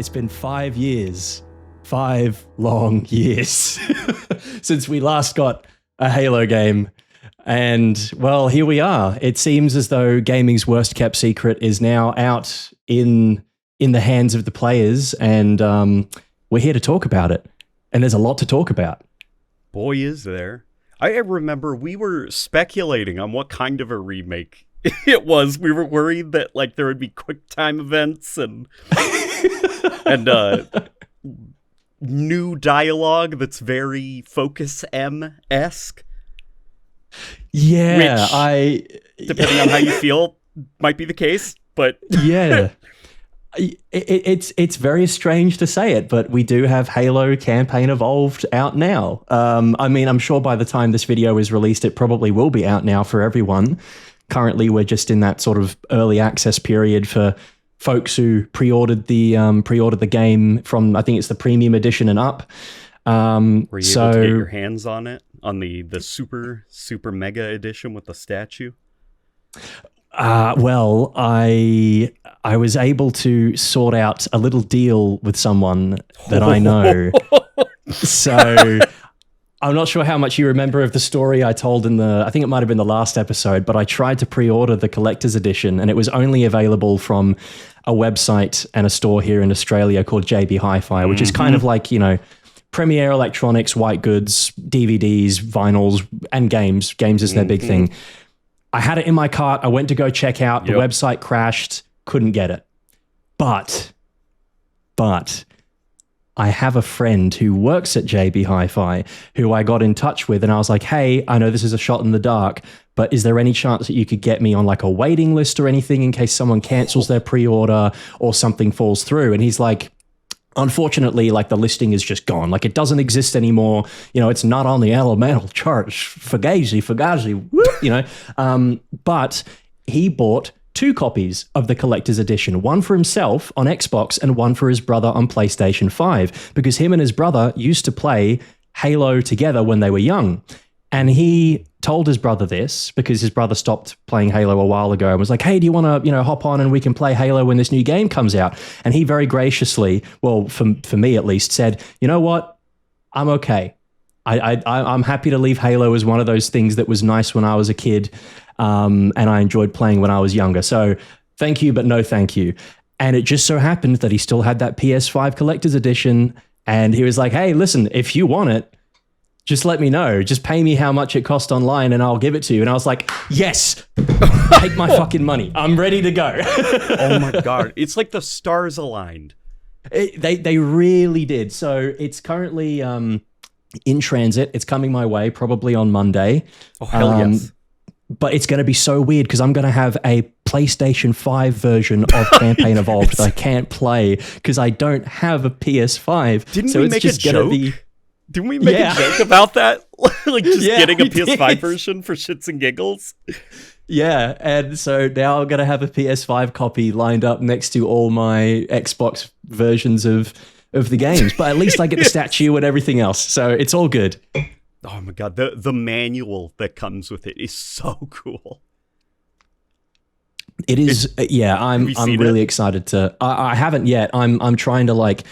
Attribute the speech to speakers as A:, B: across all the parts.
A: It's been 5 years, 5 long years since we last got a Halo game. And, well, here we are. It seems as though gaming's worst kept secret is now out in the hands of the players, and we're here to talk about it. And there's a lot to talk about.
B: Boy, is there. I remember we were speculating on what kind of a remake it was. We were worried that like there would be quick time events and new dialogue that's very Focus M-esque.
A: Yeah,
B: which, depending on how you feel, might be the case. But
A: yeah, it's very strange to say it, but we do have Halo Campaign Evolved out now. I mean, I'm sure by the time this video is released, it probably will be out now for everyone. Currently, we're just in that sort of early access period for folks who pre-ordered the game from, I think it's the premium edition and up.
B: Were you able to get your hands on it on the super mega edition with the statue?
A: Well, I was able to sort out a little deal with someone that I know. So I'm not sure how much you remember of the story I told I think it might have been the last episode, but I tried to pre-order the collector's edition and it was only available from a website and a store here in Australia called JB Hi-Fi, which is kind of like, Premier Electronics, white goods, DVDs, vinyls, and games. Games is their big thing. I had it in my cart. I went to go check out. The website crashed. Couldn't get it. But I have a friend who works at JB Hi-Fi who I got in touch with, and I was like, hey, I know this is a shot in the dark, but is there any chance that you could get me on like a waiting list or anything in case someone cancels their pre-order or something falls through? And he's like, unfortunately, like the listing is just gone. Like it doesn't exist anymore. It's not on the elemental charts. Fugazi, but he bought 2 copies of the collector's edition, one for himself on Xbox and one for his brother on PlayStation 5, because him and his brother used to play Halo together when they were young. And he told his brother this because his brother stopped playing Halo a while ago and was like, hey, do you want to, hop on and we can play Halo when this new game comes out? And he very graciously, well, for me at least, said, you know what? I'm okay. I'm happy to leave Halo as one of those things that was nice when I was a kid, and I enjoyed playing when I was younger. So thank you, but no thank you. And it just so happened that he still had that PS5 collector's edition. And he was like, hey, listen, if you want it, just let me know. Just pay me how much it cost online and I'll give it to you. And I was like, yes, take my fucking money. I'm ready to go.
B: Oh my God. It's like the stars aligned.
A: They really did. So it's currently in transit. It's coming my way probably on Monday.
B: Oh, hell yes.
A: But it's going to be so weird because I'm going to have a PlayStation 5 version of Campaign Evolved that I can't play because I don't have a PS5.
B: Didn't we make a joke? Didn't we make a joke about that? Like just getting a PS5 version for shits and giggles?
A: Yeah, and so now I'm going to have a PS5 copy lined up next to all my Xbox versions of the games. But at least I get the statue and everything else, so it's all good.
B: Oh my God, the manual that comes with it is so cool.
A: It is, I'm really excited to... I haven't yet. I'm trying to like...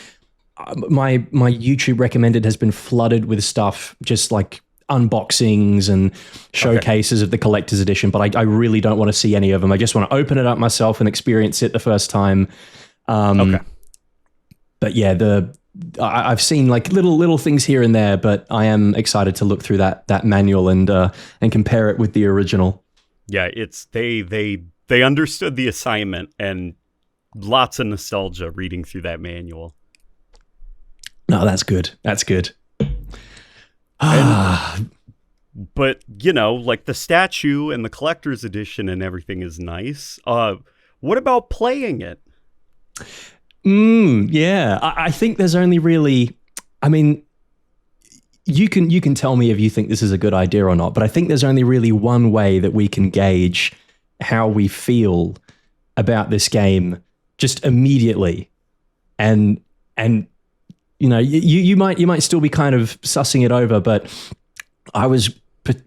A: My YouTube recommended has been flooded with stuff, just like unboxings and showcases of the collector's edition, but I really don't want to see any of them. I just want to open it up myself and experience it the first time. But yeah, I've seen like little things here and there, but I am excited to look through that manual and compare it with the original.
B: Yeah, it's they understood the assignment and lots of nostalgia reading through that manual.
A: No, that's good. That's good.
B: But, like the statue and the collector's edition and everything is nice. What about playing it?
A: Yeah, I think there's only really... I mean, you can tell me if you think this is a good idea or not, but I think there's only really one way that we can gauge how we feel about this game just immediately. And you might still be kind of sussing it over, but I was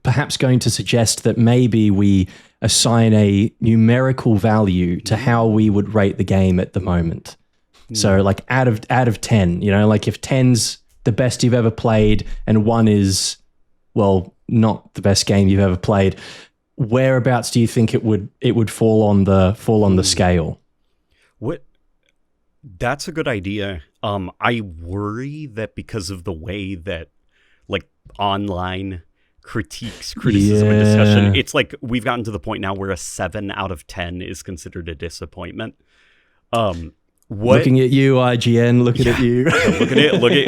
A: perhaps going to suggest that maybe we assign a numerical value to how we would rate the game at the moment. So like out of 10, you know, like if 10's the best you've ever played and 1 is, well, not the best game you've ever played, whereabouts do you think it would fall on the scale?
B: What? That's a good idea. I worry that because of the way that like online criticism and discussion, it's like we've gotten to the point now where a 7 out of 10 is considered a disappointment.
A: Looking at you, IGN. Looking at you.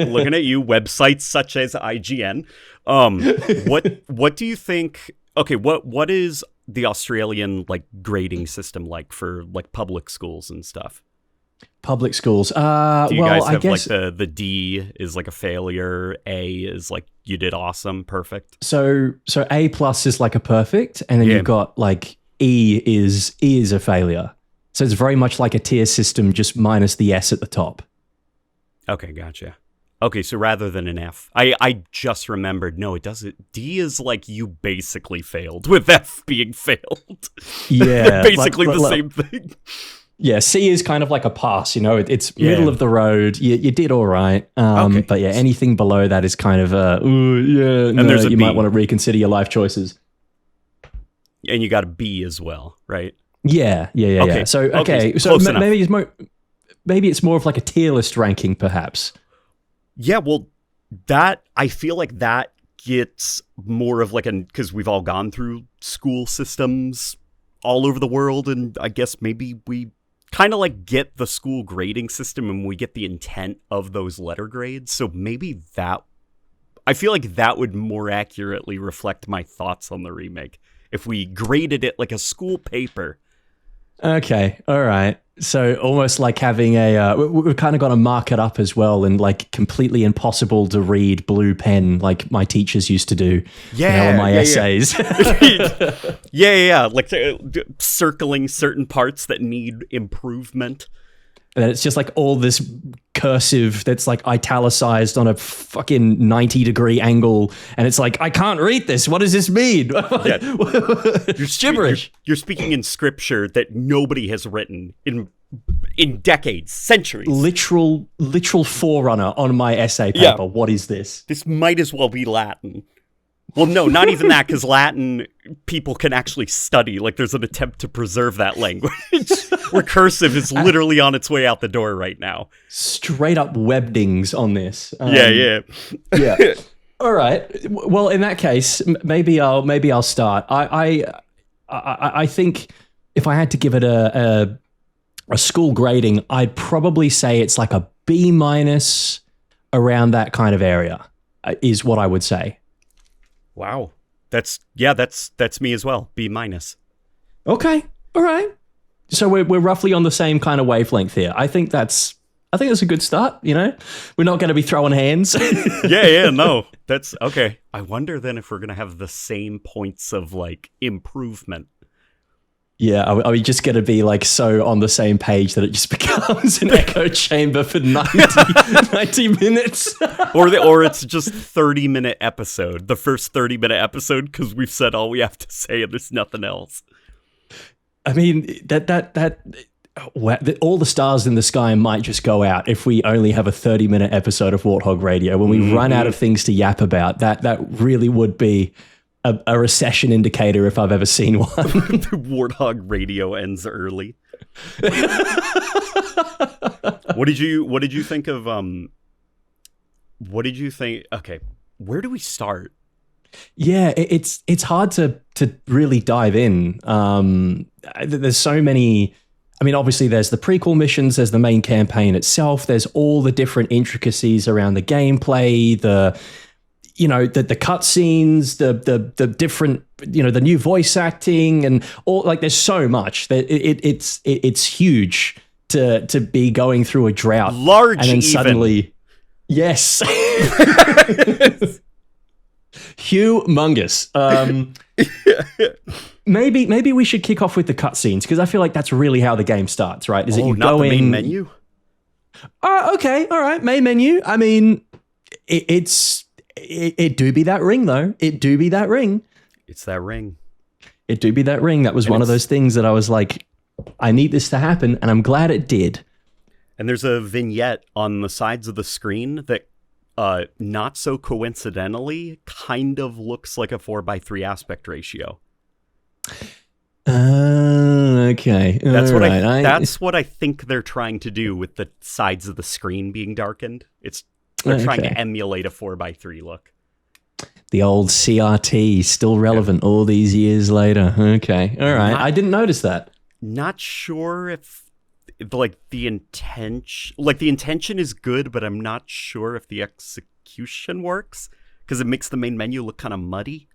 B: looking at you. Websites such as IGN. What do you think? Okay, what is the Australian like grading system like for like public schools and stuff?
A: Public schools.
B: Do you guys have
A: I guess
B: like the D is like a failure, A is like you did awesome, perfect.
A: So A+ is like a perfect, and then you've got like E is a failure. So it's very much like a tier system, just minus the S at the top.
B: Okay, gotcha. Okay, so rather than an F, I just remembered, no, it doesn't. D is like you basically failed, with F being failed.
A: Yeah.
B: Basically the same thing.
A: Yeah, C is kind of like a pass, you know, it's middle of the road. You did all right. Okay. But yeah, anything below that is kind of, there's you might want to reconsider your life choices.
B: And you got a B as well, right?
A: Yeah.
B: Okay.
A: So maybe it's more of like a tier list ranking, perhaps.
B: Yeah, well, I feel like that gets more of like because we've all gone through school systems all over the world, and I guess maybe we kind of like get the school grading system and we get the intent of those letter grades. So maybe I feel like that would more accurately reflect my thoughts on the remake if we graded it like a school paper.
A: Okay, all right. So almost like having we've kind of got to mark it up as well, and like completely impossible to read blue pen like my teachers used to do. On my essays.
B: Yeah. Like circling certain parts that need improvement.
A: And it's just like all this cursive that's like italicized on a fucking 90-degree angle. And it's like, I can't read this. What does this mean? You're gibberish.
B: You're speaking in scripture that nobody has written in decades, centuries.
A: Literal forerunner on my essay paper. Yeah. What is this?
B: This might as well be Latin. Well, no, not even that, because Latin people can actually study. Like, there's an attempt to preserve that language, where cursive is literally on its way out the door right now.
A: Straight up webdings on this.
B: Yeah.
A: All right. Well, in that case, maybe I'll start. I think if I had to give it a school grading, I'd probably say it's like a B- around that kind of area, is what I would say.
B: Wow. That's me as well. B-.
A: Okay. All right. So we're roughly on the same kind of wavelength here. I think that's a good start, you know? We're not going to be throwing hands.
B: No. That's okay. I wonder then if we're going to have the same points of like improvement.
A: Yeah, are we just going to be like so on the same page that it just becomes an echo chamber for 90 minutes?
B: or it's just 30-minute episode, the first 30-minute episode, because we've said all we have to say and there's nothing else.
A: I mean, all the stars in the sky might just go out if we only have a 30-minute episode of Warthog Radio. When we run out of things to yap about, that really would be a recession indicator if I've ever seen one.
B: The Warthog Radio ends early. What did you think of what did you think? Okay, where do we start?
A: Yeah, it's hard to really dive in. There's so many. I mean, obviously there's the prequel missions, there's the main campaign itself, there's all the different intricacies around the gameplay, the cutscenes, the different, the new voice acting, and all. Like, there's so much that it's huge to be going through a drought,
B: large, and then
A: suddenly, yes, humongous. Maybe we should kick off with the cutscenes, because I feel like that's really how the game starts, right? Is it you
B: not
A: going
B: the main menu?
A: Okay, all right, main menu. I mean, It do be that ring, though. It do be that ring.
B: It's that ring.
A: It do be that ring. That was one of those things that I was like, I need this to happen, and I'm glad it did.
B: And there's a vignette on the sides of the screen that, not so coincidentally, kind of looks like a 4:3 aspect ratio.
A: Okay.
B: That's
A: All
B: what
A: right.
B: that's what I think they're trying to do with the sides of the screen being darkened. They're trying to emulate a 4:3 look.
A: The old CRT still relevant all these years later. Okay. All right. I didn't notice that.
B: Not sure if the intention is good, but I'm not sure if the execution works because it makes the main menu look kind of muddy.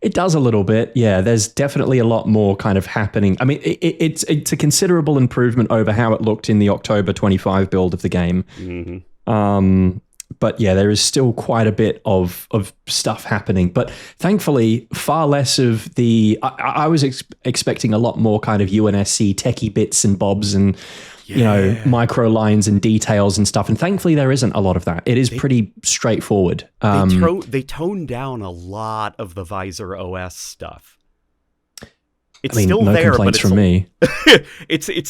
A: It does a little bit, yeah. There's definitely a lot more kind of happening. I mean, it's a considerable improvement over how it looked in the October 25 build of the game.
B: Mm-hmm.
A: But yeah, there is still quite a bit of stuff happening. But thankfully, far less of the... I was expecting a lot more kind of UNSC techie bits and bobs and, micro lines and details and stuff. And thankfully, there isn't a lot of that. It is pretty straightforward.
B: They toned down a lot of the Visor OS stuff. It's still
A: no
B: there,
A: complaints
B: but
A: from me.
B: it's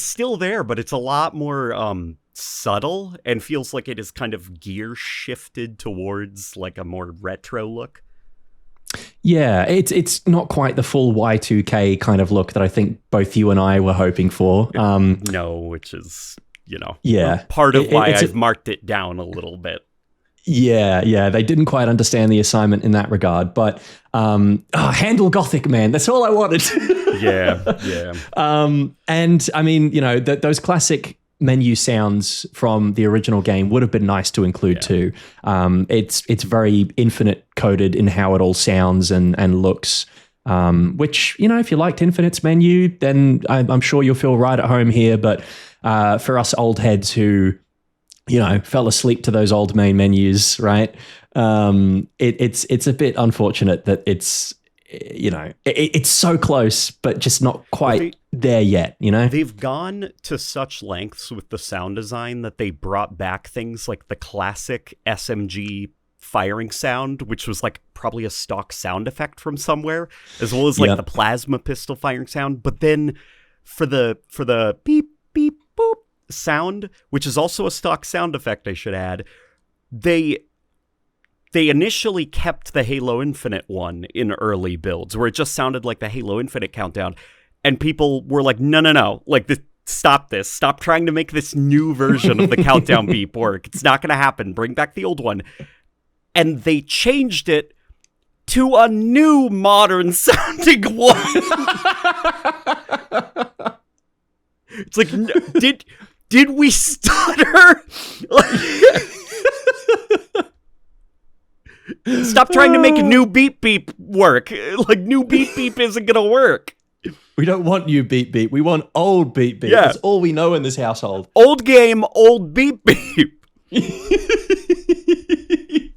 B: still there, but it's a lot more subtle and feels like it is kind of gear shifted towards like a more retro look.
A: Yeah, it's not quite the full Y2K kind of look that I think both you and I were hoping for.
B: No, which is, part of why I've marked it down a little bit.
A: Yeah, they didn't quite understand the assignment in that regard, but handle Gothic, man. That's all I wanted.
B: Yeah.
A: And I mean, those classic menu sounds from the original game would have been nice to include too. It's very Infinite coded in how it all sounds and looks. Which, if you liked Infinite's menu, then I'm sure you'll feel right at home here. But for us old heads who, fell asleep to those old main menus, right? It's a bit unfortunate that it's so close, but just not quite there yet,
B: They've gone to such lengths with the sound design that they brought back things like the classic SMG firing sound, which was like probably a stock sound effect from somewhere, as well as like the plasma pistol firing sound. But then for the beep, beep, boop sound, which is also a stock sound effect, I should add, they initially kept the Halo Infinite one in early builds, where it just sounded like the Halo Infinite countdown, and people were like, no, like, stop this. Stop trying to make this new version of the countdown beep work. It's not going to happen. Bring back the old one. And they changed it to a new modern sounding one. It's like, did we stutter? Stop trying to make new beep beep work. Like, new beep beep isn't gonna work.
A: We don't want new beep beep. We want old beep beep. Yeah. That's all we know in this household.
B: Old game, old beep beep.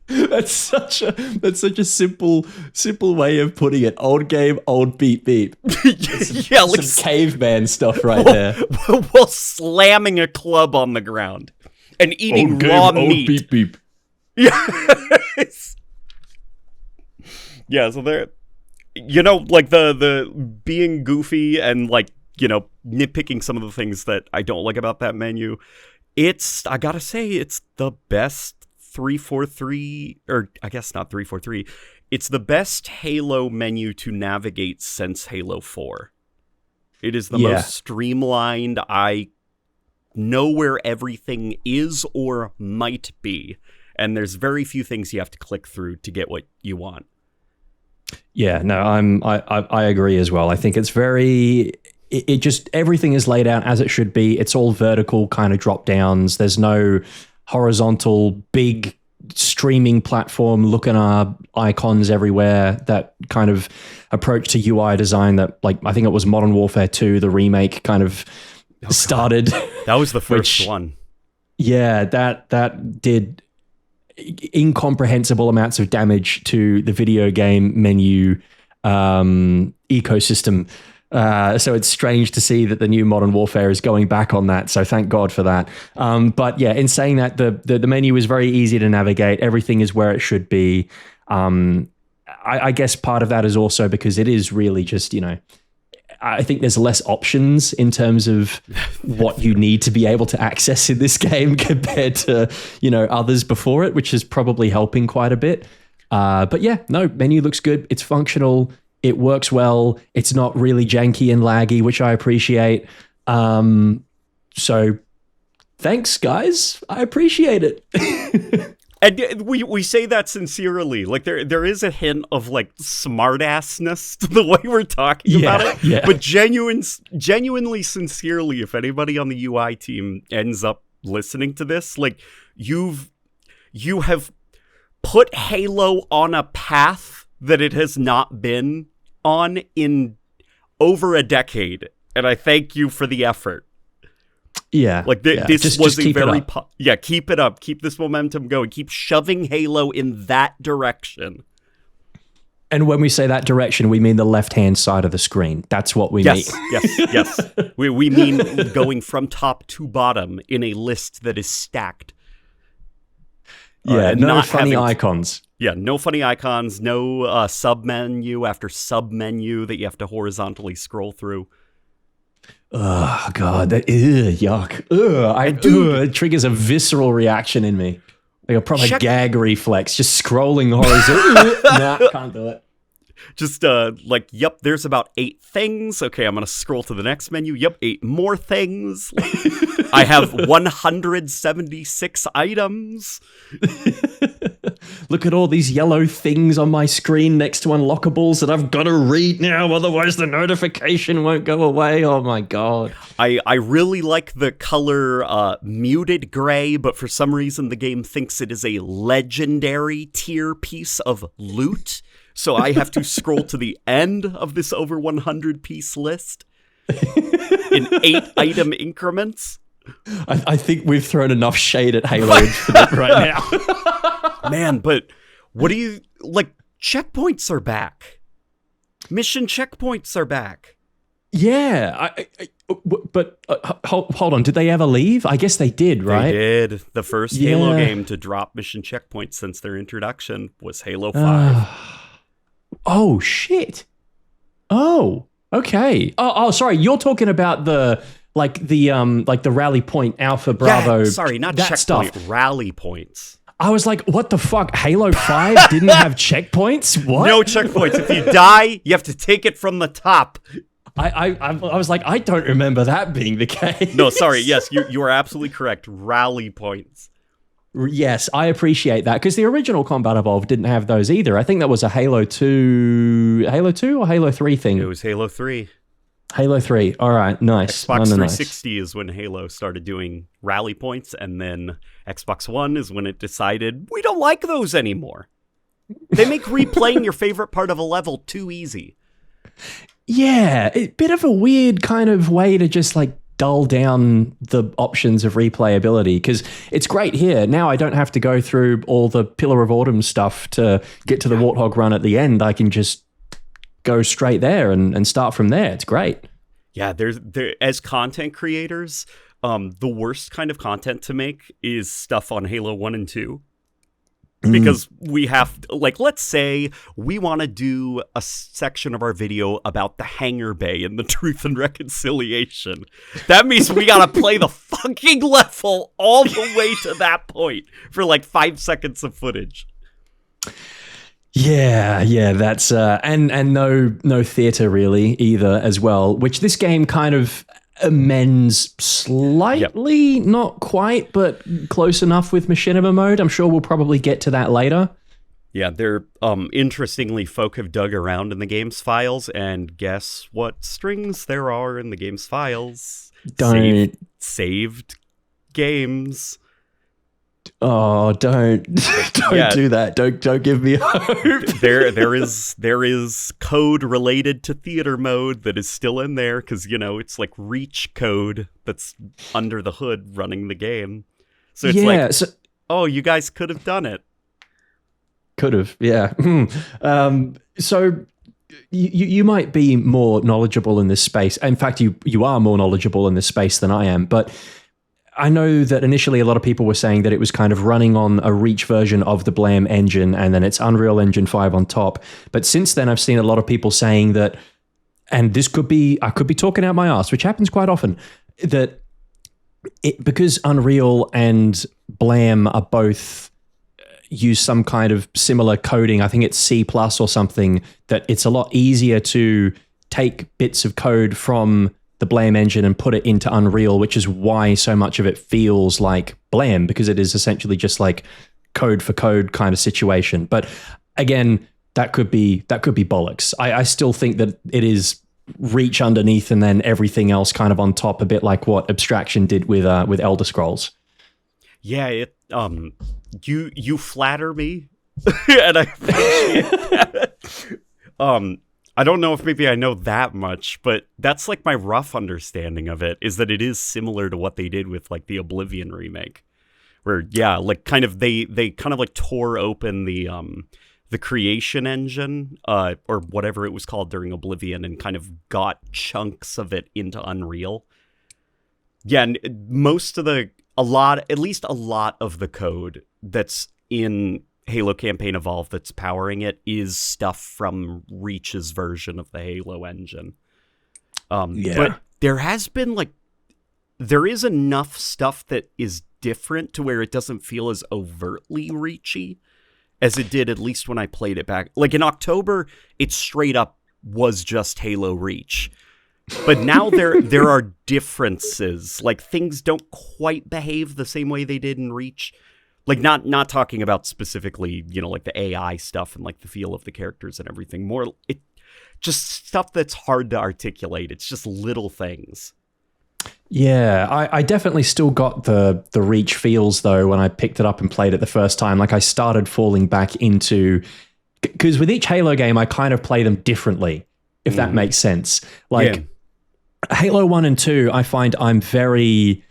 A: That's such a simple way of putting it. Old game, old beep beep. Some caveman stuff right there.
B: While slamming a club on the ground and eating
A: old
B: raw
A: game,
B: meat.
A: Old beep beep.
B: Yes. Yeah, so they're, like the being goofy and like, nitpicking some of the things that I don't like about that menu. I gotta say, it's the best 343, or I guess not 343. It's the best Halo menu to navigate since Halo 4. It is the most streamlined. I know where everything is or might be. And there's very few things you have to click through to get what you want.
A: Yeah, no, I agree as well. I think it's it just, everything is laid out as it should be. It's all vertical kind of drop downs. There's no horizontal big streaming platform looking our icons everywhere. That kind of approach to UI design that, like, I think it was Modern Warfare 2, the remake, kind of started.
B: That was the first one. Yeah,
A: that did incomprehensible amounts of damage to the video game menu ecosystem. So it's strange to see that the new Modern Warfare is going back on that. So thank God for that. But yeah, in saying that, the menu is very easy to navigate. Everything is where it should be. I guess part of that is also because it is really just, I think there's less options in terms of what you need to be able to access in this game compared to, others before it, which is probably helping quite a bit. But yeah, no, menu looks good. It's functional. It works well. It's not really janky and laggy, which I appreciate. So thanks, guys. I appreciate it.
B: And we say that sincerely. Like there is a hint of like smartassness to the way we're talking about it.
A: Yeah.
B: But genuinely, sincerely, if anybody on the UI team ends up listening to this, like you have put Halo on a path that it has not been on in over a decade, and I thank you for the effort.
A: Yeah,
B: like this
A: just
B: was a
A: keep
B: very
A: it up.
B: Keep it up, keep this momentum going, keep shoving Halo in that direction.
A: And when we say that direction, we mean the left-hand side of the screen. That's what we mean.
B: Yes. We mean going from top to bottom in a list that is stacked.
A: Yeah, no funny icons.
B: Yeah, no funny icons, no sub-menu after sub-menu that you have to horizontally scroll through.
A: Oh, God, yuck. It triggers a visceral reaction in me. Like a proper gag reflex, just scrolling horizontally. Nah, can't do it.
B: Just yep, there's about 8 things. Okay, I'm going to scroll to the next menu. Yep, 8 more things. I have 176 items.
A: Look at all these yellow things on my screen next to unlockables that I've got to read now, otherwise the notification won't go away. Oh my God.
B: I really like the color muted gray, but for some reason the game thinks it is a legendary tier piece of loot. So I have to scroll to the end of this over 100 piece list in 8 item increments.
A: I think we've thrown enough shade at Halo right now.
B: Man, but what do you like? Checkpoints are back. Mission checkpoints are back.
A: Yeah, but hold on. Did they ever leave? I guess they did, right?
B: They did. The first Halo game to drop mission checkpoints since their introduction was Halo 5.
A: Oh shit. Oh, okay. Oh, sorry. You're talking about the Rally Point Alpha Bravo.
B: Yeah, sorry, not
A: that
B: checkpoint,
A: stuff.
B: rally points.
A: I was like, what the fuck? Halo 5 didn't have checkpoints? What?
B: No checkpoints. If you die, you have to take it from the top.
A: I was like, I don't remember that being the case.
B: No, sorry. Yes, you are absolutely correct. Rally points.
A: Yes, I appreciate that because the original Combat Evolved didn't have those either. I think that was a Halo 2 or Halo 3 thing.
B: It was Halo 3.
A: Halo 3. All right, nice.
B: Xbox 360 is when Halo started doing rally points, and then Xbox One is when it decided, we don't like those anymore. They make replaying your favorite part of a level too easy.
A: Yeah, a bit of a weird kind of way to just like dull down the options of replayability because it's great here. Now I don't have to go through all the Pillar of Autumn stuff to get to the Warthog run at the end. I can just go straight there and start from there. It's great.
B: Yeah, there as content creators, the worst kind of content to make is stuff on Halo 1 and 2. Because we have, let's say we want to do a section of our video about the hangar bay and the Truth and Reconciliation. That means we got to play the fucking level all the way to that point for 5 seconds of footage.
A: Yeah, that's and no theater really either as well, which this game kind of amends slightly, not quite, but close enough with machinima mode. I'm sure we'll probably get to that later.
B: Yeah, they're interestingly, folk have dug around in the game's files, and guess what strings there are in the game's files? Saved games.
A: Oh, don't do that. Don't give me hope.
B: There is code related to theater mode that is still in there because it's like reach code that's under the hood running the game. So it's oh, you guys could have done it.
A: Could have, yeah. So you might be more knowledgeable in this space. In fact, you are more knowledgeable in this space than I am, but I know that initially a lot of people were saying that it was kind of running on a Reach version of the Blam engine and then it's Unreal Engine 5 on top. But since then, I've seen a lot of people saying that and this could be, I could be talking out my ass, which happens quite often, that because Unreal and Blam are both use some kind of similar coding, I think it's C+ or something, that it's a lot easier to take bits of code from the Blam engine and put it into Unreal, which is why so much of it feels like Blam, because it is essentially just like code for code kind of situation. But again, that could be bollocks. I still think that it is Reach underneath and then everything else kind of on top, a bit like what Abstraction did with Elder Scrolls.
B: Yeah, you flatter me, and I appreciate that. I don't know if maybe I know that much, but that's like my rough understanding of it, is that it is similar to what they did with like the Oblivion remake, where like kind of they kind of like tore open the creation engine or whatever it was called during Oblivion and kind of got chunks of it into Unreal. Yeah, and at least a lot of the code that's in Halo Campaign Evolved that's powering it is stuff from Reach's version of the Halo engine. But there is enough stuff that is different to where it doesn't feel as overtly Reachy as it did, at least when I played it back. Like in October, it straight up was just Halo Reach. But now there are differences. Like things don't quite behave the same way they did in Reach. Like not talking about specifically, like the AI stuff and like the feel of the characters and everything. More it just stuff that's hard to articulate. It's just little things.
A: Yeah, I definitely still got the Reach feels though when I picked it up and played it the first time. Like I started falling back into, because with each Halo game I kind of play them differently, if that makes sense. Like Halo 1 and 2, I find I'm very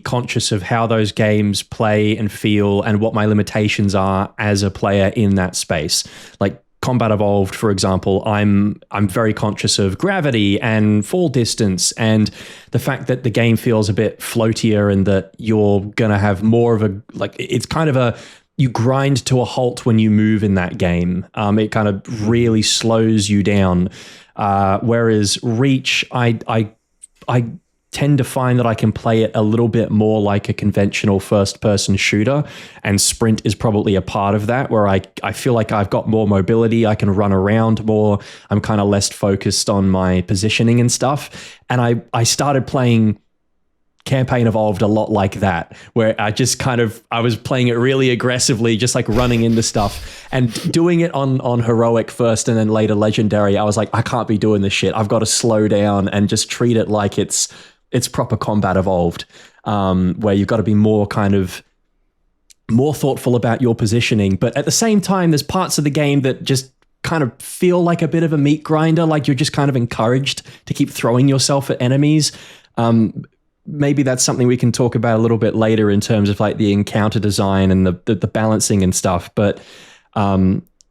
A: conscious of how those games play and feel and what my limitations are as a player in that space. Like Combat Evolved, for example, I'm very conscious of gravity and fall distance and the fact that the game feels a bit floatier and that you're going to have more of a, like, it's kind of you grind to a halt when you move in that game. It kind of really slows you down. Whereas Reach, I tend to find that I can play it a little bit more like a conventional first-person shooter, and Sprint is probably a part of that, where I feel like I've got more mobility, I can run around more, I'm kind of less focused on my positioning and stuff. And I started playing Campaign Evolved a lot like that, where I was playing it really aggressively, just like running into stuff and doing it on heroic first and then later legendary. I was like, I can't be doing this shit. I've got to slow down and just treat it like it's proper Combat Evolved, where you've got to be more thoughtful about your positioning. But at the same time, there's parts of the game that just kind of feel like a bit of a meat grinder, like you're just kind of encouraged to keep throwing yourself at enemies. Maybe that's something we can talk about a little bit later in terms of like the encounter design and the balancing and stuff. But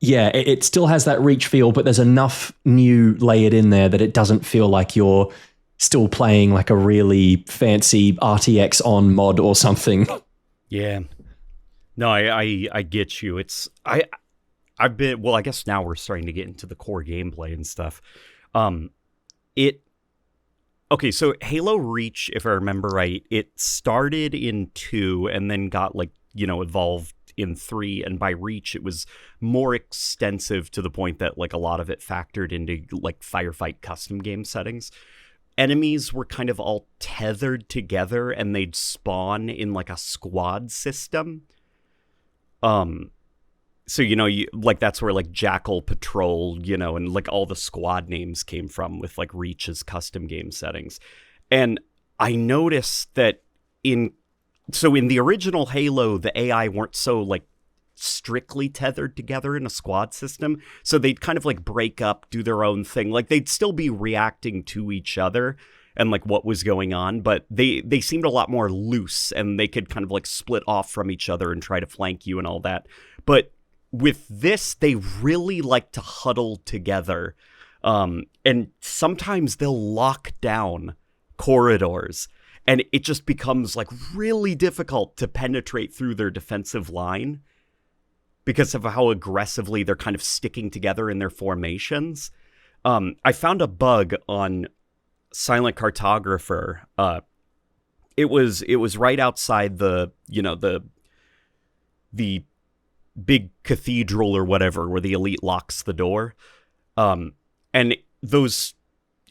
A: it still has that Reach feel, but there's enough new layered in there that it doesn't feel like you're still playing like a really fancy RTX on mod or something. Yeah.
B: No, I get you. I've been, well, I guess now we're starting to get into the core gameplay and stuff. Okay, so Halo Reach, if I remember right, it started in 2 and then got evolved in 3, and by Reach it was more extensive to the point that like a lot of it factored into like firefight custom game settings. Enemies were kind of all tethered together and they'd spawn in like a squad system. So, that's where like Jackal Patrol, and like all the squad names came from with like Reach's custom game settings. And I noticed that in the original Halo, the AI weren't so like strictly tethered together in a squad system. So they'd kind of like break up, do their own thing. Like they'd still be reacting to each other and like what was going on, but they seemed a lot more loose and they could kind of like split off from each other and try to flank you and all that. But with this, they really like to huddle together. And sometimes they'll lock down corridors and it just becomes like really difficult to penetrate through their defensive line because of how aggressively they're kind of sticking together in their formations. I found a bug on Silent Cartographer. It was right outside the big cathedral or whatever where the elite locks the door. And those,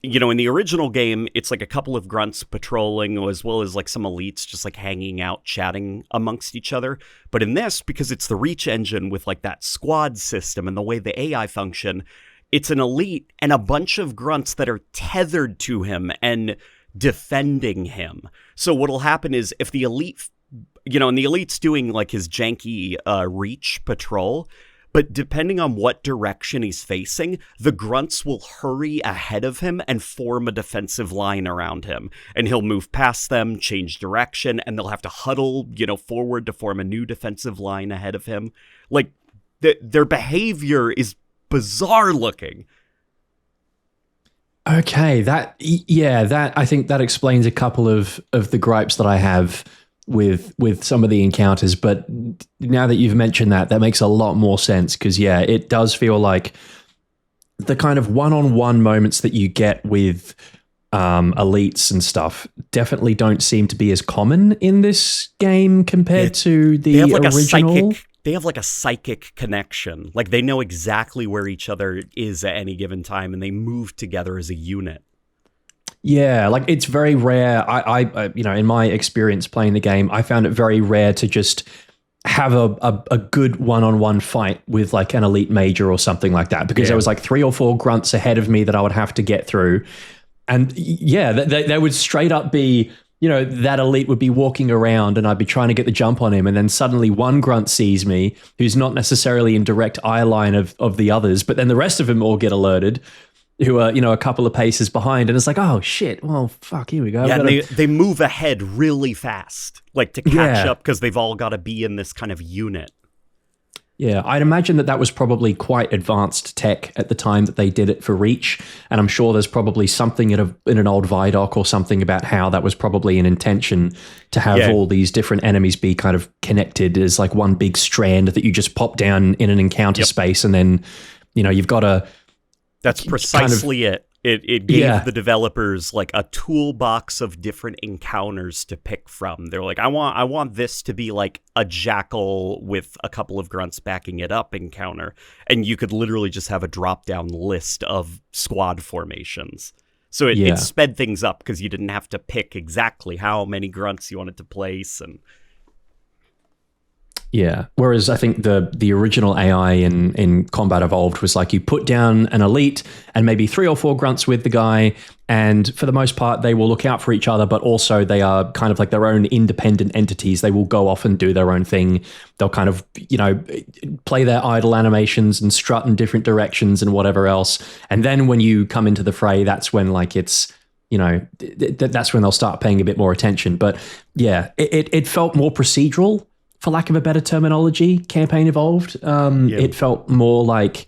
B: in the original game, it's like a couple of grunts patrolling as well as like some elites just like hanging out, chatting amongst each other. But in this, because it's the Reach engine with like that squad system and the way the AI function, it's an elite and a bunch of grunts that are tethered to him and defending him. So what'll happen is if the elite, and the elite's doing like his janky Reach patrol, but depending on what direction he's facing, the grunts will hurry ahead of him and form a defensive line around him. And he'll move past them, change direction, and they'll have to huddle, forward to form a new defensive line ahead of him. Like, their behavior is bizarre looking.
A: Okay, that I think that explains a couple of the gripes that I have with some of the encounters, but now that you've mentioned that makes a lot more sense, because it does feel like the kind of one-on-one moments that you get with elites and stuff definitely don't seem to be as common in this game compared to the original.
B: They have like a psychic connection. Like they know exactly where each other is at any given time, and they move together as a unit.
A: Yeah, like it's very rare. I in my experience playing the game, I found it very rare to just have a good one-on-one fight with like an elite major or something like that, because there was like 3 or 4 grunts ahead of me that I would have to get through. And they would straight up be, that elite would be walking around and I'd be trying to get the jump on him. And then suddenly one grunt sees me who's not necessarily in direct eye line of the others, but then the rest of them all get alerted, who are, a couple of paces behind. And it's like, oh shit, well, fuck, here we go.
B: Yeah, they move ahead really fast, like to catch up, because they've all got to be in this kind of unit.
A: Yeah, I'd imagine that was probably quite advanced tech at the time that they did it for Reach. And I'm sure there's probably something in an old Vidoc or something about how that was probably an intention to have all these different enemies be kind of connected as like one big strand that you just pop down in an encounter space. And then, you've got to...
B: That's precisely it. It gave the developers like a toolbox of different encounters to pick from. They're like, I want this to be like a jackal with a couple of grunts backing it up encounter. And you could literally just have a drop-down list of squad formations. So it sped things up because you didn't have to pick exactly how many grunts you wanted to place. And
A: yeah. Whereas I think the original AI in Combat Evolved was like you put down an elite and maybe 3 or 4 grunts with the guy, and for the most part they will look out for each other, but also they are kind of like their own independent entities. They will go off and do their own thing. They'll kind of, play their idle animations and strut in different directions and whatever else. And then when you come into the fray, that's when like it's, that's when they'll start paying a bit more attention. But yeah, it felt more procedural, for lack of a better terminology, Campaign Evolved. It felt more like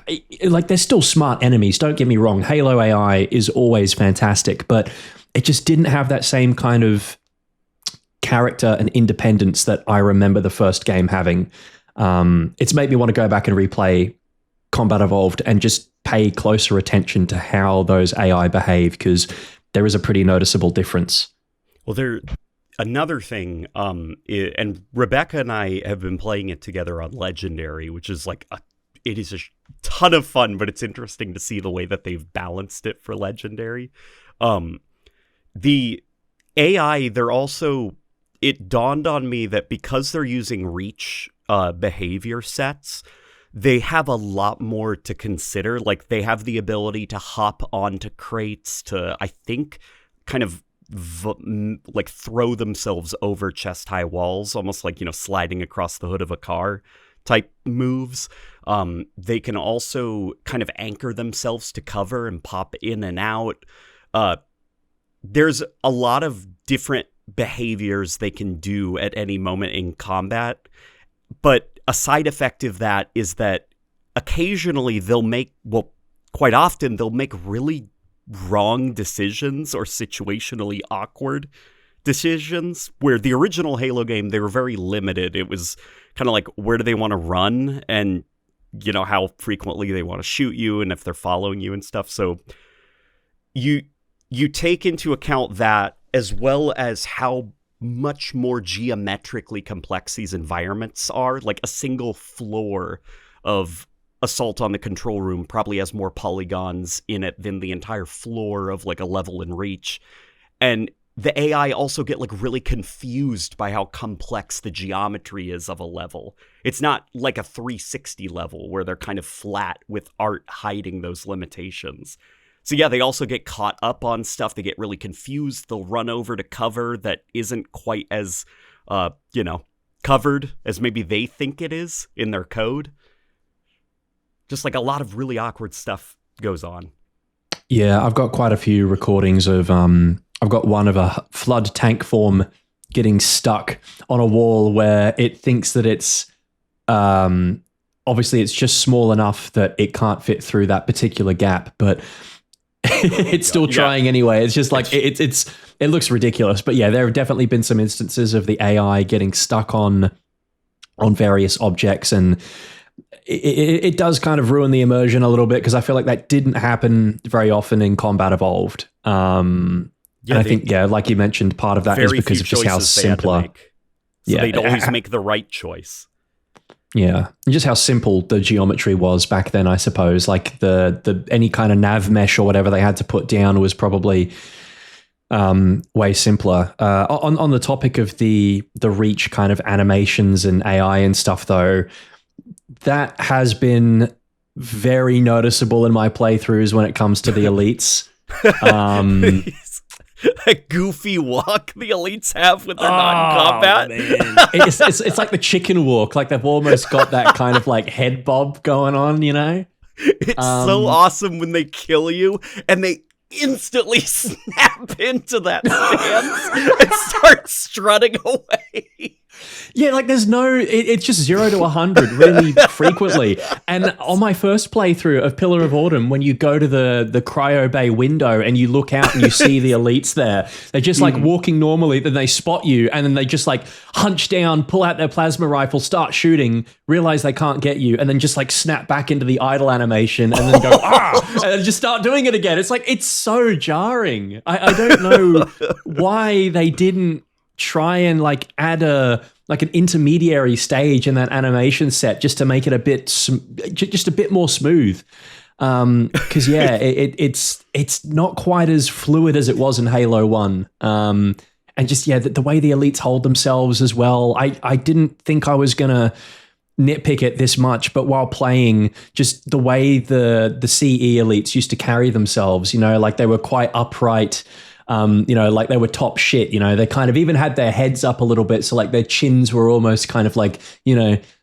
A: they're still smart enemies, don't get me wrong. Halo AI is always fantastic, but it just didn't have that same kind of character and independence that I remember the first game having. It's made me want to go back and replay Combat Evolved and just pay closer attention to how those AI behave, because there is a pretty noticeable difference.
B: Well, another thing, and Rebecca and I have been playing it together on Legendary, which is like it is a ton of fun, but it's interesting to see the way that they've balanced it for Legendary. The AI, it dawned on me that because they're using Reach behavior sets, they have a lot more to consider. Like they have the ability to hop onto crates to, I think, kind of like throw themselves over chest high walls, almost like, sliding across the hood of a car type moves. They can also kind of anchor themselves to cover and pop in and out. There's a lot of different behaviors they can do at any moment in combat, but a side effect of that is that occasionally quite often they'll make really wrong decisions or situationally awkward decisions, where the original Halo game, they were very limited. It was kind of like, where do they want to run? And how frequently they want to shoot you and if they're following you and stuff. So you take into account that, as well as how much more geometrically complex these environments are. Like a single floor of Assault on the Control Room probably has more polygons in it than the entire floor of like a level in Reach. And the AI also get like really confused by how complex the geometry is of a level. It's not like a 360 level where they're kind of flat with art hiding those limitations. So yeah, they also get caught up on stuff. They get really confused. They'll run over to cover that isn't quite as, covered as maybe they think it is in their code. Just like a lot of really awkward stuff goes on.
A: Yeah, I've got quite a few recordings of, I've got one of a flood tank form getting stuck on a wall where it thinks that it's, obviously it's just small enough that it can't fit through that particular gap, but it's still trying anyway. It's just like it looks ridiculous. But yeah, there have definitely been some instances of the AI getting stuck on various objects, and it does kind of ruin the immersion a little bit, because I feel like that didn't happen very often in Combat Evolved. And I think, like you mentioned, part of that is because of just how simpler.
B: So they'd always make the right choice.
A: Yeah, and just how simple the geometry was back then, I suppose. Like the any kind of nav mesh or whatever they had to put down was probably way simpler. On the topic of the Reach kind of animations and AI and stuff, though, that has been very noticeable in my playthroughs when it comes to the elites.
B: A goofy walk the elites have with their non-combat.
A: It's like the chicken walk. Like they've almost got that kind of like head bob going on,
B: It's so awesome when they kill you and they instantly snap into that stance and start strutting away.
A: Yeah, like there's it's just 0 to 100 really frequently. And on my first playthrough of Pillar of Autumn, when you go to the cryo bay window and you look out and you see the elites there, they're just like walking normally, then they spot you and then they just like hunch down, pull out their plasma rifle, start shooting, realize they can't get you, and then just like snap back into the idle animation and then go, and then just start doing it again. It's like, it's so jarring. I don't know why they didn't try and like add an intermediary stage in that animation set just to make it a bit just a bit more smooth, because it's not quite as fluid as it was in Halo 1, and just the way the elites hold themselves as well. I didn't think I was gonna nitpick it this much, but while playing, just the way the CE elites used to carry themselves, like they were quite upright. Like they were top shit, they kind of even had their heads up a little bit. So like their chins were almost kind of like,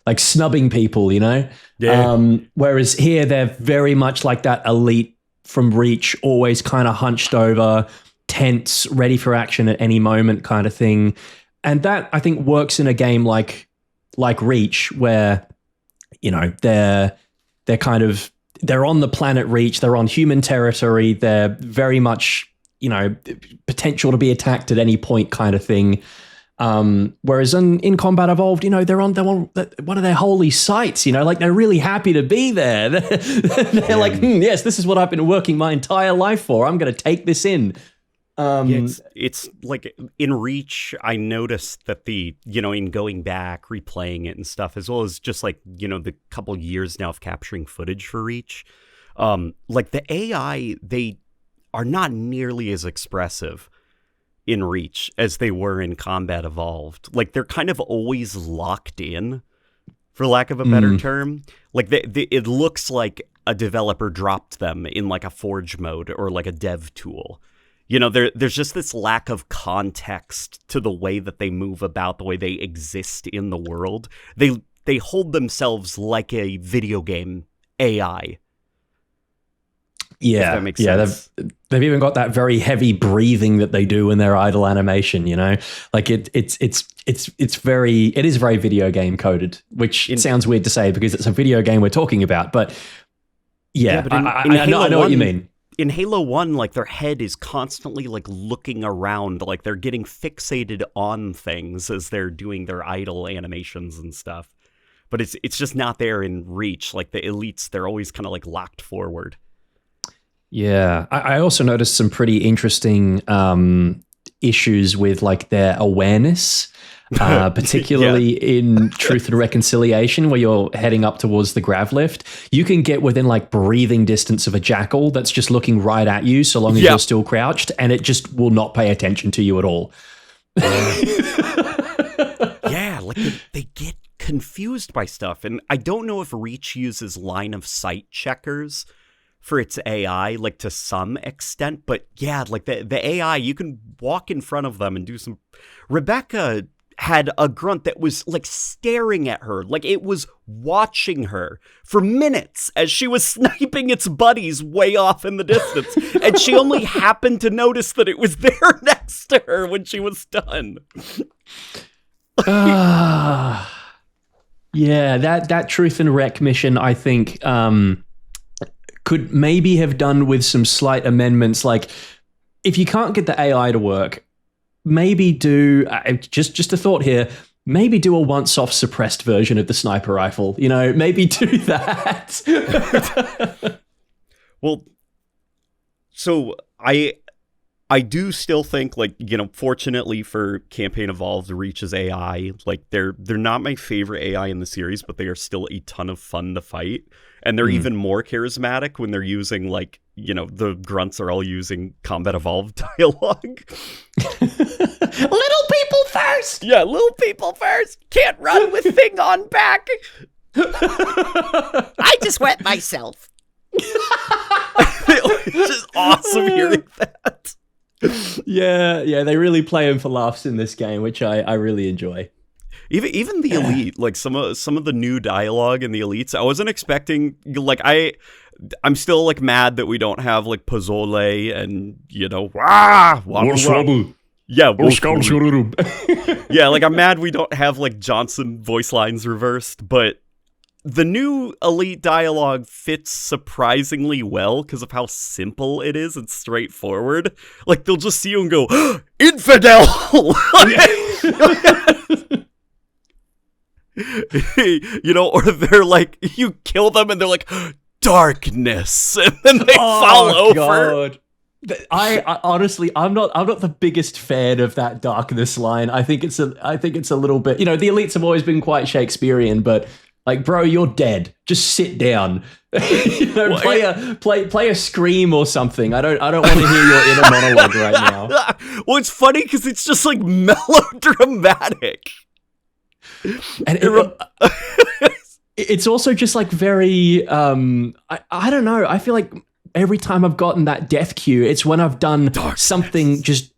A: like snubbing people, Yeah. Whereas here they're very much like that elite from Reach, always kind of hunched over, tense, ready for action at any moment kind of thing. And that I think works in a game like Reach, where, they're on the planet Reach, they're on human territory, they're very much, potential to be attacked at any point kind of thing. Whereas in Combat Evolved, they're on one of their holy sites, like they're really happy to be there. They're like, yes, this is what I've been working my entire life for. I'm going to take this in.
B: It's like in Reach, I noticed that in going back, replaying it and stuff, as well as just like, the couple years now of capturing footage for Reach, like the AI, they are not nearly as expressive in Reach as they were in Combat Evolved. Like they're kind of always locked in, for lack of a better term. Like it looks like a developer dropped them in like a Forge mode or like a dev tool. There's just this lack of context to the way that they move about, the way they exist in the world. They hold themselves like a video game AI.
A: Yeah,
B: that makes sense.
A: They've even got that very heavy breathing that they do in their idle animation. Like it is very video game coded, which sounds weird to say because it's a video game we're talking about. But but I know what you mean.
B: In Halo 1, like their head is constantly like looking around, like they're getting fixated on things as they're doing their idle animations and stuff. but it's just not there in Reach. Like the elites, they're always kind of like locked forward.
A: Yeah, I also noticed some pretty interesting issues with like their awareness. Particularly in Truth and Reconciliation, where you're heading up towards the grav lift, you can get within like breathing distance of a jackal that's just looking right at you so long as you're still crouched, and it just will not pay attention to you at all.
B: Yeah, like they get confused by stuff. And I don't know if Reach uses line of sight checkers for its AI, like to some extent, but yeah, like the AI, you can walk in front of them and do some... Rebecca had a grunt that was like staring at her, like it was watching her for minutes as she was sniping its buddies way off in the distance, and she only happened to notice that it was there next to her when she was done.
A: Yeah, that Truth and Rec mission, I think, could maybe have done with some slight amendments. Like, if you can't get the AI to work, maybe do just a thought here. Maybe do a once-off suppressed version of the sniper rifle. You know, maybe do that.
B: Well, so I do still think, like, you know, fortunately for Campaign Evolved, Reach's AI, like they're not my favorite AI in the series, but they are still a ton of fun to fight. And they're even more charismatic when they're using, like, you know, the grunts are all using Combat Evolved dialogue.
A: Little people first!
B: Yeah, little people first! Can't run with thing on back! I just wet myself. It's just awesome hearing that.
A: Yeah, they really play him for laughs in this game, which I really enjoy.
B: Even the elite, like some of the new dialogue in the elites, I wasn't expecting. Like I'm still like mad that we don't have like Pozole and, you know, yeah, yeah, like I'm mad we don't have like Johnson voice lines reversed, but the new elite dialogue fits surprisingly well because of how simple it is and straightforward. Like they'll just see you and go, "Infidel!" You know, or they're like, you kill them and they're like, "Darkness," and then they fall over.
A: God. I honestly, I'm not the biggest fan of that darkness line. I think it's a little bit, you know, the elites have always been quite Shakespearean, but like, bro, you're dead. Just sit down. You know, play a scream or something. I don't want to hear your inner monologue right now.
B: Well, it's funny because it's just like melodramatic.
A: And it's also just like very, I don't know. I feel like every time I've gotten that death cue, it's when I've done something just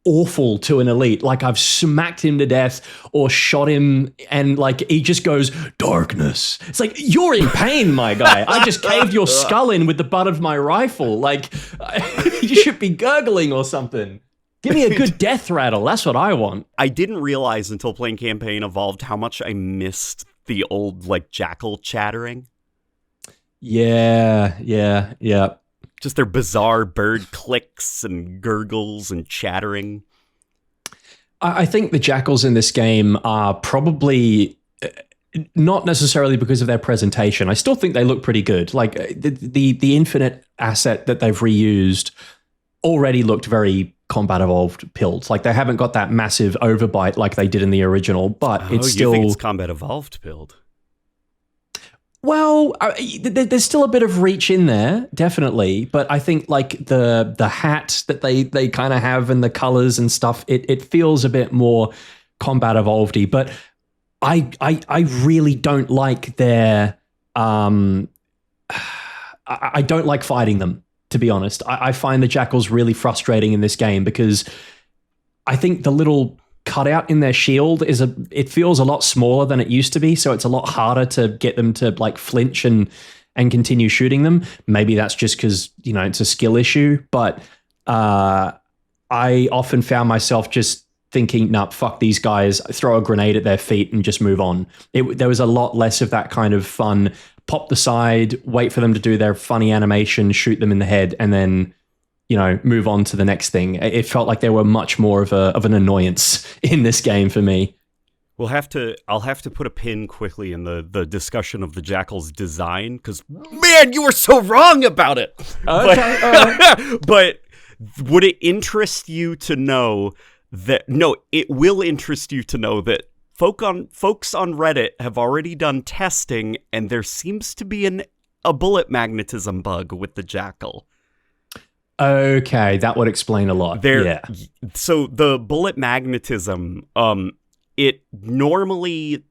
A: awful to an elite. Like I've smacked him to death or shot him and like he just goes, "Darkness." It's like, you're in pain, my guy. I just caved your skull in with the butt of my rifle. Like you should be gurgling or something. Give me a good death rattle. That's what I want.
B: I didn't realize until playing Campaign Evolved how much I missed the old like jackal chattering.
A: Yeah.
B: Just their bizarre bird clicks and gurgles and chattering.
A: I think the jackals in this game are probably not necessarily because of their presentation. I still think they look pretty good. Like the infinite asset that they've reused already looked very Combat Evolved pilled. Like they haven't got that massive overbite like they did in the original, but it's still...
B: You think it's Combat Evolved pilled?
A: Well, there's still a bit of reach in there, definitely. But I think like the hat that they kind of have and the colors and stuff, it feels a bit more Combat Evolved-y. But I really don't like their... I don't like fighting them, to be honest. I find the jackals really frustrating in this game because I think the little cutout in their shield it feels a lot smaller than it used to be, so it's a lot harder to get them to like flinch and continue shooting them. Maybe that's just because, you know, it's a skill issue, but I often found myself just thinking, nah, fuck these guys, throw a grenade at their feet and just move on. There was a lot less of that kind of fun, pop the side, wait for them to do their funny animation, shoot them in the head, and then, you know, move on to the next thing. It felt like they were much more of an annoyance in this game for me.
B: I'll have to put a pin quickly in the discussion of the Jackal's design, because, man, you were so wrong about it.
A: Okay, all right.
B: But would it interest you to know that... No, it will interest you to know that folks on Reddit have already done testing, and there seems to be a bullet magnetism bug with the Jackal.
A: Okay, that would explain a lot. Yeah.
B: So the bullet magnetism, it normally,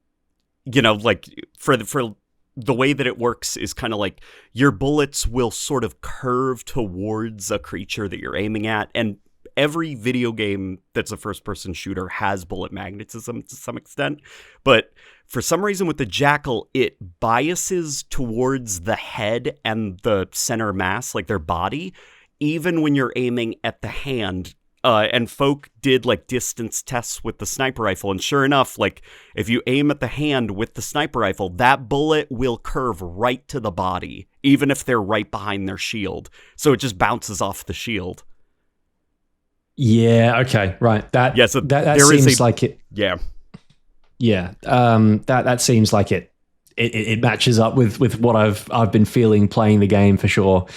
B: like for the way that it works is kind of like your bullets will sort of curve towards a creature that you're aiming at, and every video game that's a first-person shooter has bullet magnetism to some extent, but for some reason with the Jackal, it biases towards the head and the center mass, like their body, even when you're aiming at the hand. And folk did like distance tests with the sniper rifle, and sure enough, like if you aim at the hand with the sniper rifle, that bullet will curve right to the body, even if they're right behind their shield. So it just bounces off the shield.
A: Yeah. Okay. Right. That seems like it.
B: Yeah.
A: Yeah. That seems like it matches up with what I've been feeling playing the game for sure.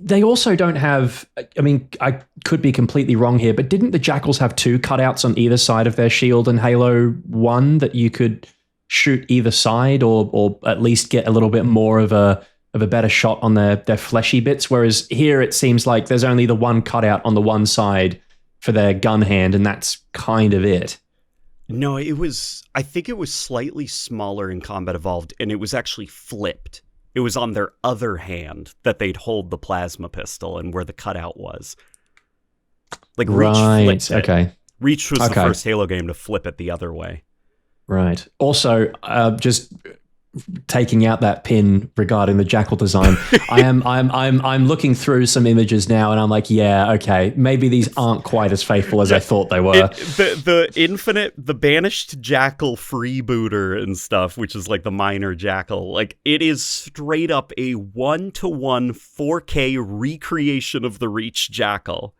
A: They also don't have, I mean, I could be completely wrong here, but didn't the Jackals have 2 cutouts on either side of their shield in Halo 1 that you could shoot either side, or at least get a little bit more of a better shot on their fleshy bits? Whereas here it seems like there's only the one cutout on the one side for their gun hand, and that's kind of it.
B: No, I think it was slightly smaller in Combat Evolved, and it was actually flipped. It was on their other hand that they'd hold the plasma pistol, and where the cutout was. Like Reach flipped it.
A: Okay.
B: Reach was the first Halo game to flip it the other way.
A: Right. Also, just taking out that pin regarding the Jackal design, I'm looking through some images now, and I'm like, yeah, okay, maybe these aren't quite as faithful as I thought they were.
B: The banished Jackal freebooter and stuff, which is like the minor Jackal, like it is straight up a 1-to-1 4K recreation of the Reach Jackal.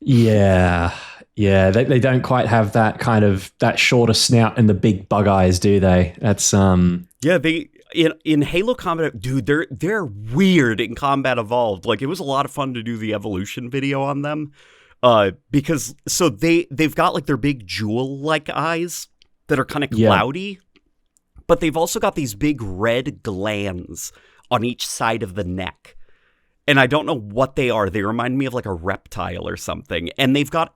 A: Yeah. Yeah, they don't quite have that kind of that shorter snout and the big bug eyes, do they? That's
B: Yeah, they in Halo Combat, dude, they're weird in Combat Evolved. Like it was a lot of fun to do the evolution video on them. Because so they've got like their big jewel-like eyes that are kind of cloudy, but they've also got these big red glands on each side of the neck. And I don't know what they are. They remind me of like a reptile or something. And they've got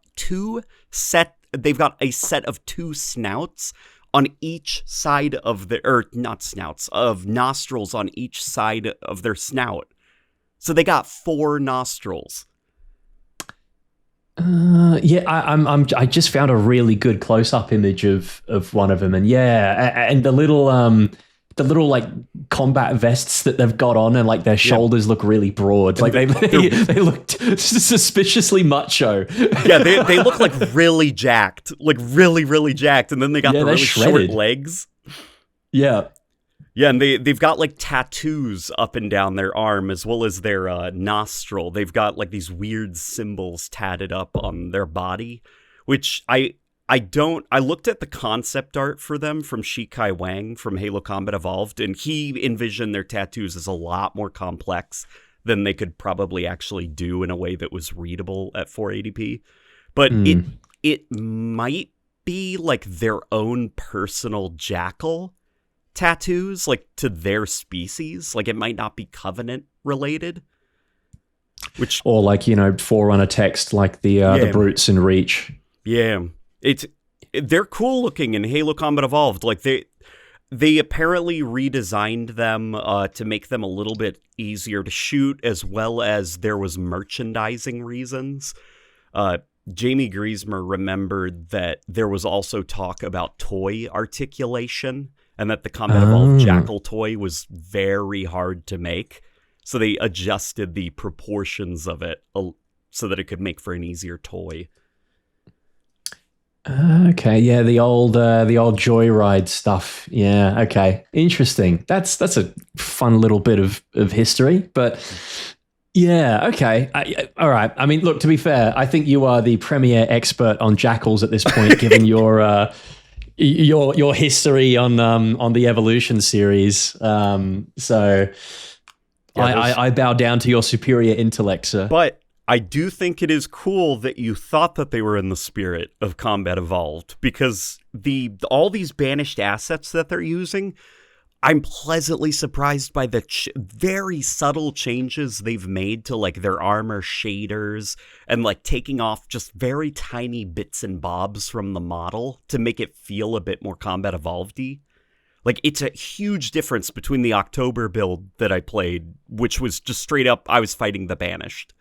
B: a set of 2 snouts on each side of of nostrils on each side of their snout. So they got 4 nostrils.
A: I just found a really good close-up image of one of them, and and the little like combat vests that they've got on, and like their shoulders look really broad. Like they look suspiciously macho.
B: Yeah, they look like really jacked, like really, really jacked. And then they got the really short legs.
A: Yeah.
B: Yeah, and they've got like tattoos up and down their arm as well as their nostril. They've got like these weird symbols tatted up on their body, which I looked at the concept art for them from Shikai Wang from Halo Combat Evolved, and he envisioned their tattoos as a lot more complex than they could probably actually do in a way that was readable at 480p. But it might be like their own personal Jackal tattoos, like to their species. Like it might not be Covenant related.
A: Or like, Forerunner text like the Brutes in Reach.
B: Yeah. They're cool looking in Halo Combat Evolved. Like they apparently redesigned them to make them a little bit easier to shoot, as well as there was merchandising reasons. Jamie Griesmer remembered that there was also talk about toy articulation, and that the Combat Evolved Jackal toy was very hard to make. So they adjusted the proportions of it so that it could make for an easier toy.
A: Okay, yeah, the old Joyride stuff. Yeah, okay, interesting. That's a fun little bit of history, but Yeah, okay. All right. I mean, look, to be fair, I think you are the premier expert on jackals at this point, given your history on the Evolution series. So I bow down to your superior intellect, sir.
B: But I do think it is cool that you thought that they were in the spirit of Combat Evolved, because all these banished assets that they're using, I'm pleasantly surprised by the very subtle changes they've made to like their armor shaders and like taking off just very tiny bits and bobs from the model to make it feel a bit more Combat Evolved-y. Like, it's a huge difference between the October build that I played, which was just straight up, I was fighting the Banished.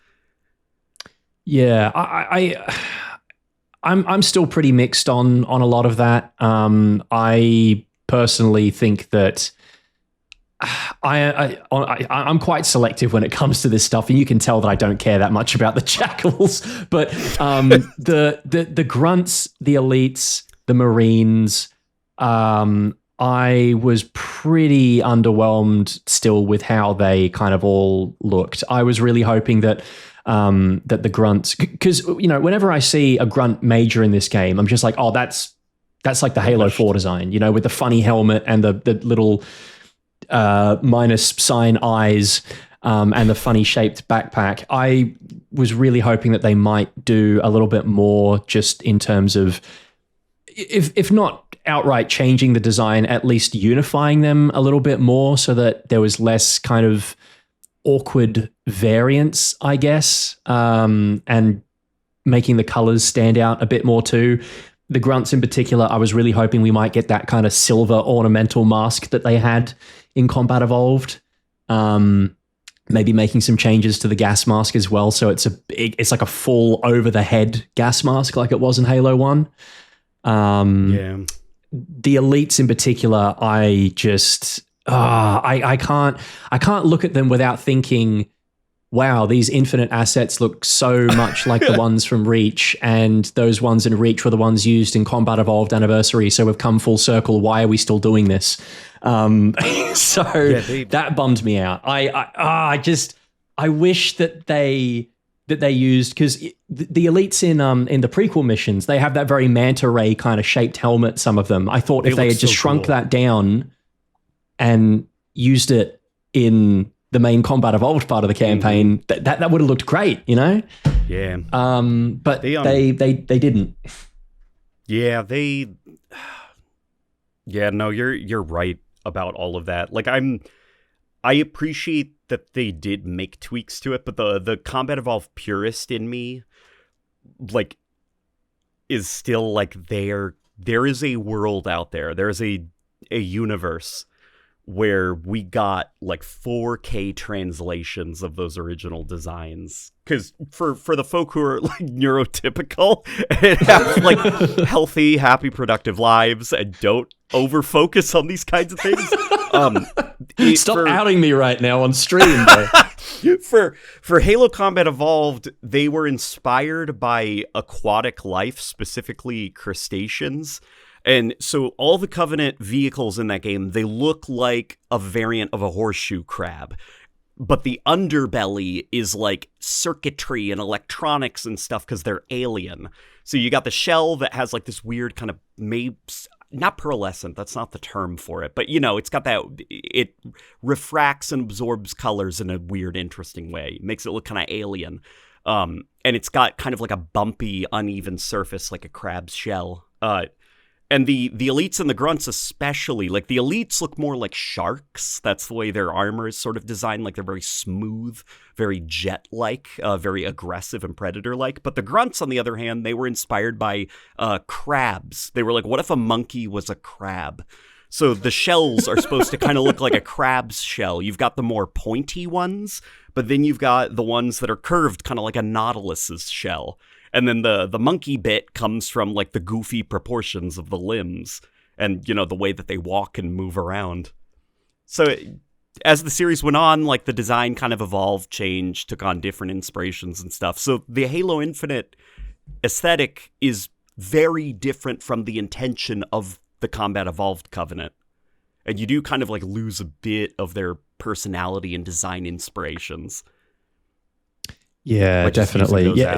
A: Yeah, I'm still pretty mixed on a lot of that. I personally think that I'm quite selective when it comes to this stuff, and you can tell that I don't care that much about the jackals. But the grunts, the elites, the marines, I was pretty underwhelmed still with how they kind of all looked. I was really hoping that the grunts, because whenever I see a grunt major in this game, I'm just like, oh, that's like the Halo 4 design, with the funny helmet and the little minus sign eyes and the funny shaped backpack. I was really hoping that they might do a little bit more just in terms of, if not outright changing the design, at least unifying them a little bit more so that there was less kind of awkward variance, I guess, and making the colors stand out a bit more too. The grunts in particular, I was really hoping we might get that kind of silver ornamental mask that they had in Combat Evolved. Maybe making some changes to the gas mask as well, so it's like a full over the head gas mask like it was in Halo 1.
B: Yeah.
A: The elites in particular, I just I can't look at them without thinking, wow, these infinite assets look so much like the ones from Reach, and those ones in Reach were the ones used in Combat Evolved Anniversary, so we've come full circle. Why are we still doing this? That bummed me out. I wish that they used, because the elites in the prequel missions, they have that very manta ray kind of shaped helmet, some of them. I thought if they had just shrunk that down and used it in the main Combat Evolved part of the campaign, that would have looked great,
B: Yeah.
A: But they didn't.
B: Yeah, no, you're right about all of that. Like, I appreciate that they did make tweaks to it, but the Combat Evolved purist in me, like, is still like, there is a world out there. There is a universe where we got like 4K translations of those original designs. Because for the folk who are like neurotypical and have like healthy, happy, productive lives and don't over focus on these kinds of things.
A: Stop outing me right now on stream.
B: For Halo Combat Evolved, they were inspired by aquatic life, specifically crustaceans. And so all the Covenant vehicles in that game, they look like a variant of a horseshoe crab. But the underbelly is like circuitry and electronics and stuff because they're alien. So you got the shell that has like this weird kind of not pearlescent, that's not the term for it, but it's got that, it refracts and absorbs colors in a weird, interesting way. Makes it look kind of alien. And it's got kind of like a bumpy, uneven surface like a crab's shell. And the elites and the grunts especially, like the elites look more like sharks. That's the way their armor is sort of designed. Like they're very smooth, very jet-like, very aggressive and predator-like. But the grunts, on the other hand, they were inspired by crabs. They were like, what if a monkey was a crab? So the shells are supposed to kind of look like a crab's shell. You've got the more pointy ones, but then you've got the ones that are curved, kind of like a nautilus's shell. And then the monkey bit comes from like the goofy proportions of the limbs and, the way that they walk and move around. So as the series went on, like the design kind of evolved, changed, took on different inspirations and stuff. So the Halo Infinite aesthetic is very different from the intention of the Combat Evolved Covenant. And you do kind of like lose a bit of their personality and design inspirations.
A: Yeah,
B: Like, just using
A: definitely.
B: those
A: Yeah,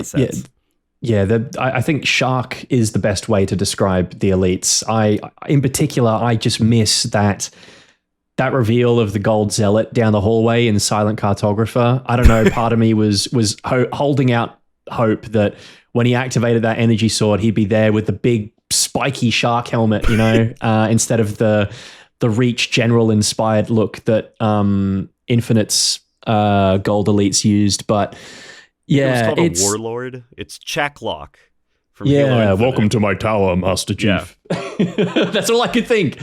B: assets.
A: I think Shark is the best way to describe the elites. In particular, I just miss that reveal of the gold zealot down the hallway in Silent Cartographer. I don't know. Part of me was holding out hope that when he activated that energy sword, he'd be there with the big spiky shark helmet, instead of the Reach General inspired look that Infinite's gold elites used. But yeah,
B: it's called a warlord. It's Chaklock from Halo Infinite.
A: Welcome to my tower, Master Chief. Yeah. That's all I could think.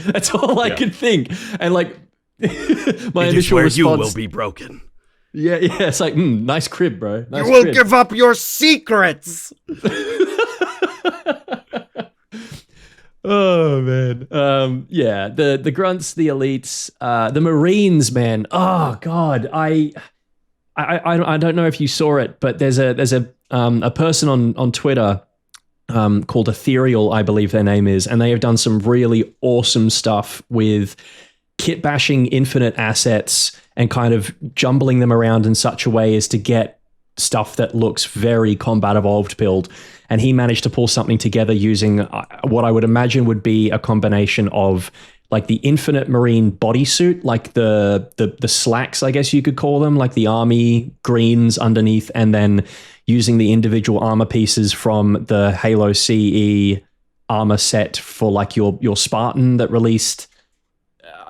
A: And like my initial response,
B: you will be broken.
A: Yeah, it's like, nice crib, bro. Nice
B: you will
A: crib.
B: give up your secrets.
A: Oh man, the grunts, the elites, the Marines, man. Oh god, I don't know if you saw it, but there's a person on Twitter called Ethereal, I believe their name is, and they have done some really awesome stuff with kit bashing Infinite assets and kind of jumbling them around in such a way as to get stuff that looks very combat evolved pilled. And he managed to pull something together using what I would imagine would be a combination of like the Infinite Marine bodysuit, like the slacks, I guess you could call them, like the army greens underneath, and then using the individual armor pieces from the Halo CE armor set for like your Spartan that released,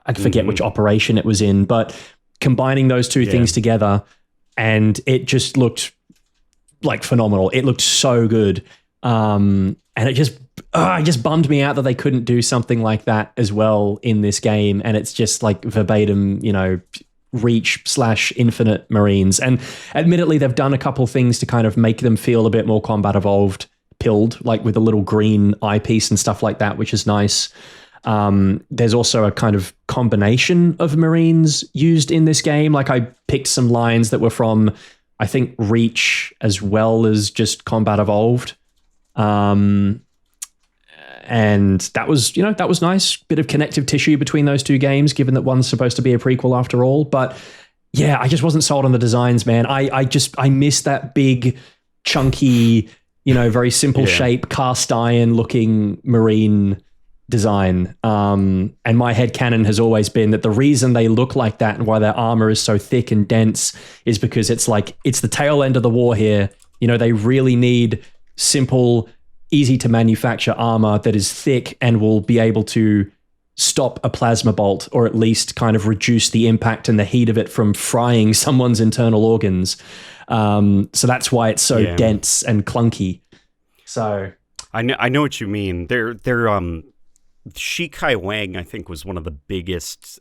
A: I forget which operation it was in, but combining those two things together, and it just looked like phenomenal. It looked so good. And it just bummed me out that they couldn't do something like that as well in this game. And it's just like verbatim, Reach/Infinite Marines. And admittedly, they've done a couple things to kind of make them feel a bit more combat evolved pilled, like with a little green eyepiece and stuff like that, which is nice. There's also a kind of combination of Marines used in this game. Like I picked some lines that were from, I think, Reach as well as just Combat Evolved. And that was nice. Bit of connective tissue between those two games, given that one's supposed to be a prequel after all. But yeah, I just wasn't sold on the designs, man. I miss that big, chunky, very simple shape, cast iron looking Marine design. And my headcanon has always been that the reason they look like that and why their armor is so thick and dense is because it's the tail end of the war here. They really need simple, easy to manufacture armor that is thick and will be able to stop a plasma bolt, or at least kind of reduce the impact and the heat of it from frying someone's internal organs. So that's why it's so dense and clunky. So
B: I know what you mean. They're Shi Kai Wang, I think, was one of the biggest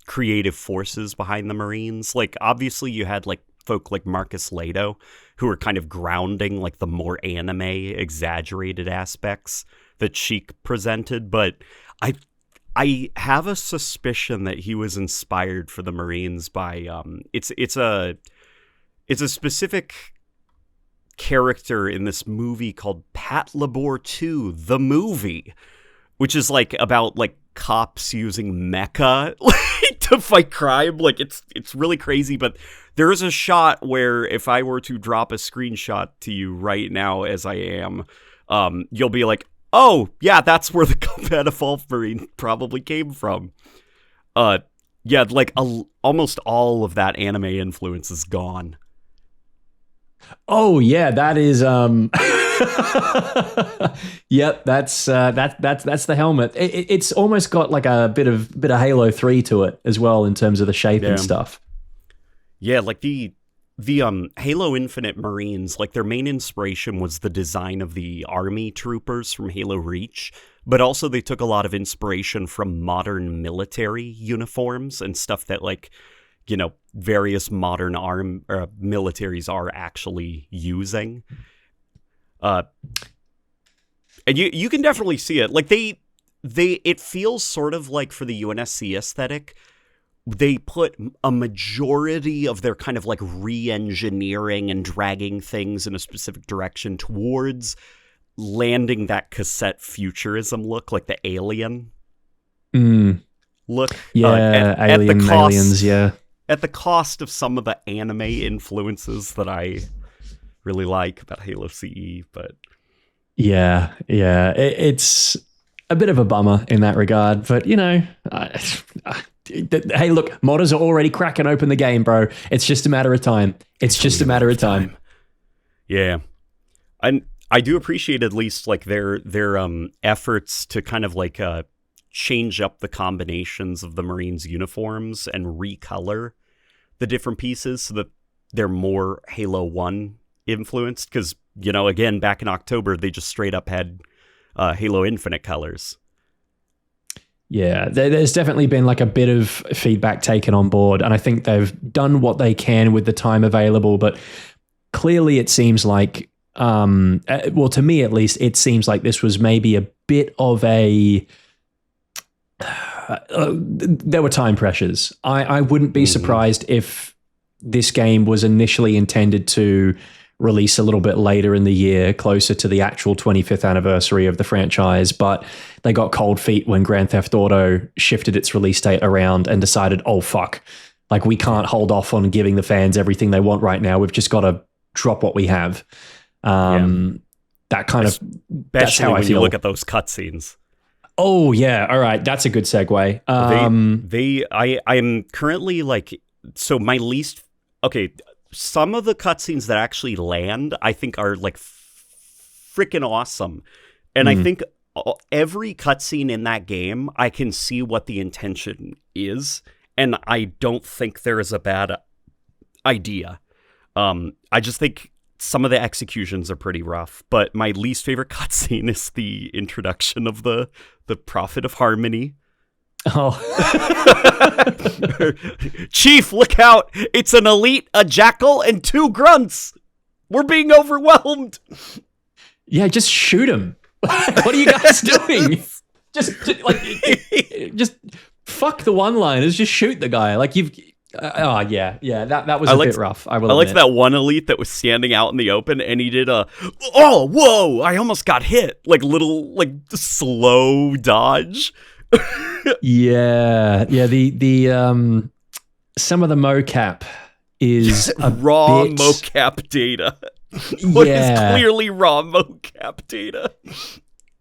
B: creative forces behind the Marines. Like, obviously, you had like folk like Marcus Leto, who were kind of grounding like the more anime, exaggerated aspects that Sheik presented. But I have a suspicion that he was inspired for the Marines by it's a specific character in this movie called Pat Labor 2, the movie, which is like about like cops using mecha to fight crime. Like it's really crazy, but there is a shot where if I were to drop a screenshot to you right now as I am, you'll be like, oh yeah, that's where the Combat Evolved Marine probably came from. Almost all of that anime influence is gone.
A: Oh yeah, that is yep, that's the helmet. It's almost got like a bit of Halo 3 to it as well in terms of the shape and stuff.
B: Yeah, like the Halo Infinite Marines, like their main inspiration was the design of the army troopers from Halo Reach, but also they took a lot of inspiration from modern military uniforms and stuff that like, various modern militaries are actually using. And you can definitely see it. Like it feels sort of like for the UNSC aesthetic, they put a majority of their kind of like re-engineering and dragging things in a specific direction towards landing that cassette futurism look, like the Alien look.
A: Yeah, Aliens, yeah.
B: at the cost of some of the anime influences that I really like about Halo CE, but
A: Yeah, it's a bit of a bummer in that regard, but hey, look, modders are already cracking open the game, bro. It's just a matter of time. It's just a matter of time.
B: Yeah, and I do appreciate at least like their efforts to kind of like change up the combinations of the Marines' uniforms and recolor the different pieces so that they're more Halo 1 influenced, because again, back in October they just straight up had Halo Infinite colors.
A: Yeah, there's definitely been like a bit of feedback taken on board, and I think they've done what they can with the time available, but clearly it seems like well, to me at least, it seems like this was maybe a bit of a there were time pressures. I wouldn't be surprised if this game was initially intended to release a little bit later in the year, closer to the actual 25th anniversary of the franchise, but they got cold feet when Grand Theft Auto shifted its release date around and decided, oh fuck, like we can't hold off on giving the fans everything they want right now. We've just got to drop what we have. That kind of, that's how I
B: when
A: feel.
B: You look at those cutscenes.
A: Oh yeah, all right, that's a good segue.
B: I'm currently like, so my least, okay, some of the cutscenes that actually land, I think are like freaking awesome. And I think every cutscene in that game, I can see what the intention is. And I don't think there is a bad idea. I just think some of the executions are pretty rough. But my least favorite cutscene is the introduction of the Prophet of Harmony.
A: Oh.
B: Chief, look out! It's an elite, a jackal, and 2 grunts! We're being overwhelmed!
A: Yeah, just shoot him. What are you guys doing? Just fuck the one-liners, just shoot the guy. Like you've that was a bit rough. I
B: liked that one elite that was standing out in the open, and he did whoa, I almost got hit. Like little, like slow dodge.
A: Yeah. The some of the mocap is a
B: raw
A: bit...
B: mocap data. What is clearly raw mocap data.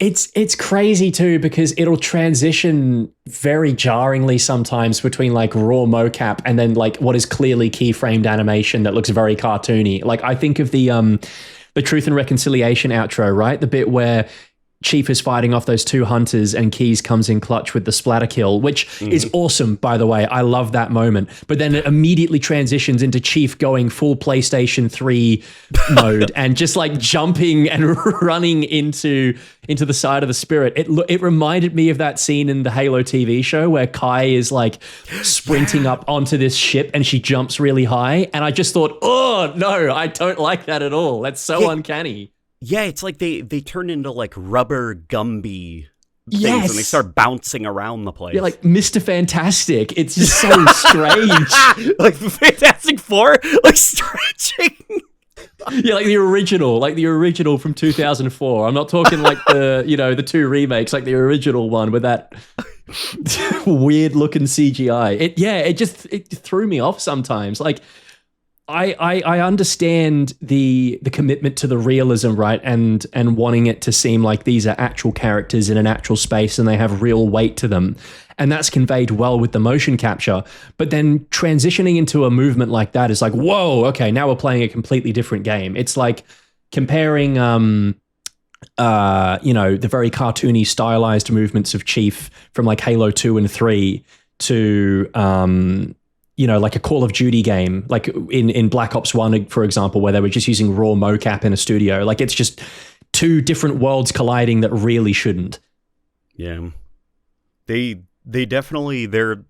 A: It's crazy too, because it'll transition very jarringly sometimes between like raw mocap and then like what is clearly keyframed animation that looks very cartoony. Like I think of the Truth and Reconciliation outro, right? The bit where Chief is fighting off those 2 hunters and Keyes comes in clutch with the splatter kill, which is awesome, by the way. I love that moment. But then it immediately transitions into Chief going full PlayStation 3 mode and just like jumping and running into the side of the Spirit. It reminded me of that scene in the Halo TV show where Kai is like sprinting up onto this ship and she jumps really high. And I just thought, oh, no, I don't like that at all. That's so uncanny.
B: Yeah, it's like they turn into like rubber Gumby things and they start bouncing around the place.
A: Yeah, like Mr. Fantastic. It's just so strange.
B: Like the Fantastic Four, like stretching.
A: Yeah, like the original from 2004. I'm not talking like the 2 remakes, like the original one with that weird looking CGI. It threw me off sometimes. Like I understand the commitment to the realism, right? And wanting it to seem like these are actual characters in an actual space and they have real weight to them. And that's conveyed well with the motion capture. But then transitioning into a movement like that is like, whoa, okay, now we're playing a completely different game. It's like comparing the very cartoony stylized movements of Chief from like Halo 2 and 3 to like a Call of Duty game, like in Black Ops 1, for example, where they were just using raw mocap in a studio. Like it's just 2 different worlds colliding that really shouldn't.
B: Yeah. They definitely, there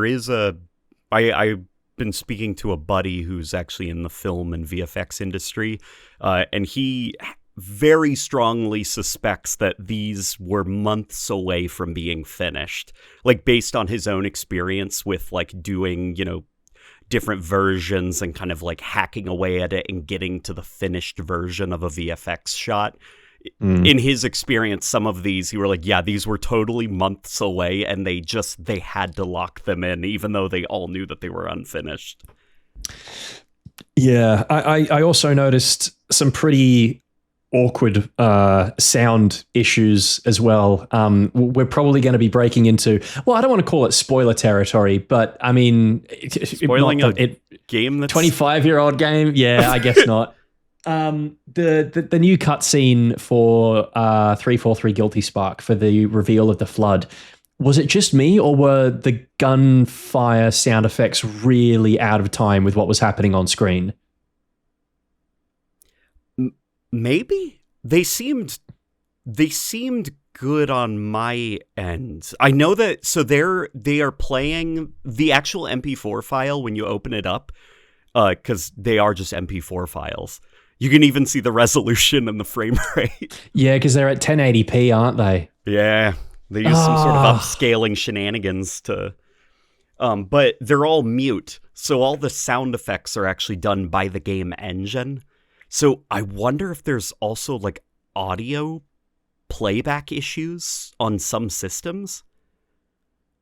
B: is I've been speaking to a buddy who's actually in the film and VFX industry, and he very strongly suspects that these were months away from being finished, like based on his own experience with like doing, different versions and kind of like hacking away at it and getting to the finished version of a VFX shot. in his experience, some of these, he were like, yeah, these were totally months away, and they had to lock them in, even though they all knew that they were unfinished.
A: Yeah, I also noticed some pretty awkward sound issues as well. We're probably going to be breaking into, well, I don't want to call it spoiler territory, but I mean,
B: spoiling a game that's
A: 25-year-old game. Yeah, I guess not. The new cutscene for 343 Guilty Spark for the reveal of the Flood. Was it just me, or were the gunfire sound effects really out of time with what was happening on screen?
B: Maybe they seemed good on my end. I know that, so they are playing the actual MP4 file when you open it up, because they are just MP4 files. You can even see the resolution and the frame rate.
A: Yeah, because they're at 1080p, aren't they?
B: Yeah. They use some sort of upscaling shenanigans to... but they're all mute, so all the sound effects are actually done by the game engine. So I wonder if there's also, like, audio playback issues on some systems.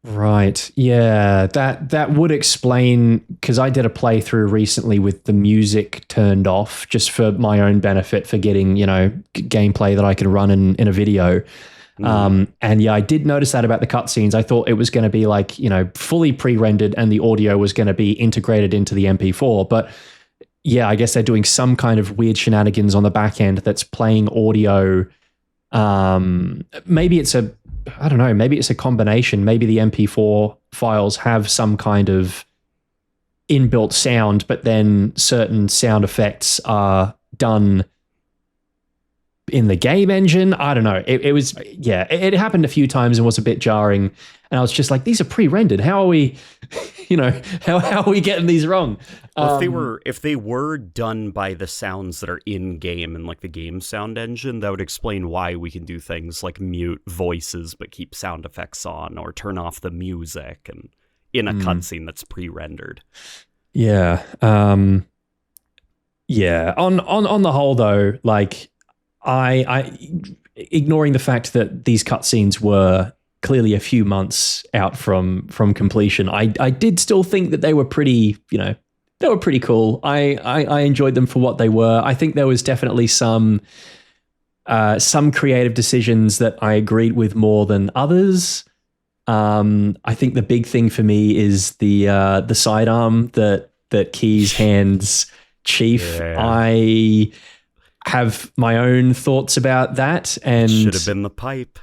A: Right. Yeah, that would explain, because I did a playthrough recently with the music turned off just for my own benefit, for getting, gameplay that I could run in a video. And yeah, I did notice that about the cutscenes. I thought it was going to be like, fully pre-rendered and the audio was going to be integrated into the MP4. But yeah, I guess they're doing some kind of weird shenanigans on the back end that's playing audio. Maybe it's a combination. Maybe the MP4 files have some kind of inbuilt sound, but then certain sound effects are done in the game engine. I don't know. It happened a few times and was a bit jarring. And I was just like, these are pre-rendered. How are we, how are we getting these wrong?
B: Well, if they were done by the sounds that are in game and like the game sound engine, that would explain why we can do things like mute voices but keep sound effects on, or turn off the music and in a cutscene that's pre-rendered.
A: Yeah. Yeah. On the whole, though, like, I ignoring the fact that these cutscenes were clearly a few months out from completion, I did still think that they were pretty, they were pretty cool. I enjoyed them for what they were. I think there was definitely some creative decisions that I agreed with more than others. I think the big thing for me is the sidearm that Keyes hands Chief.
B: Yeah.
A: I have my own thoughts about that, and
B: should have been the pipe.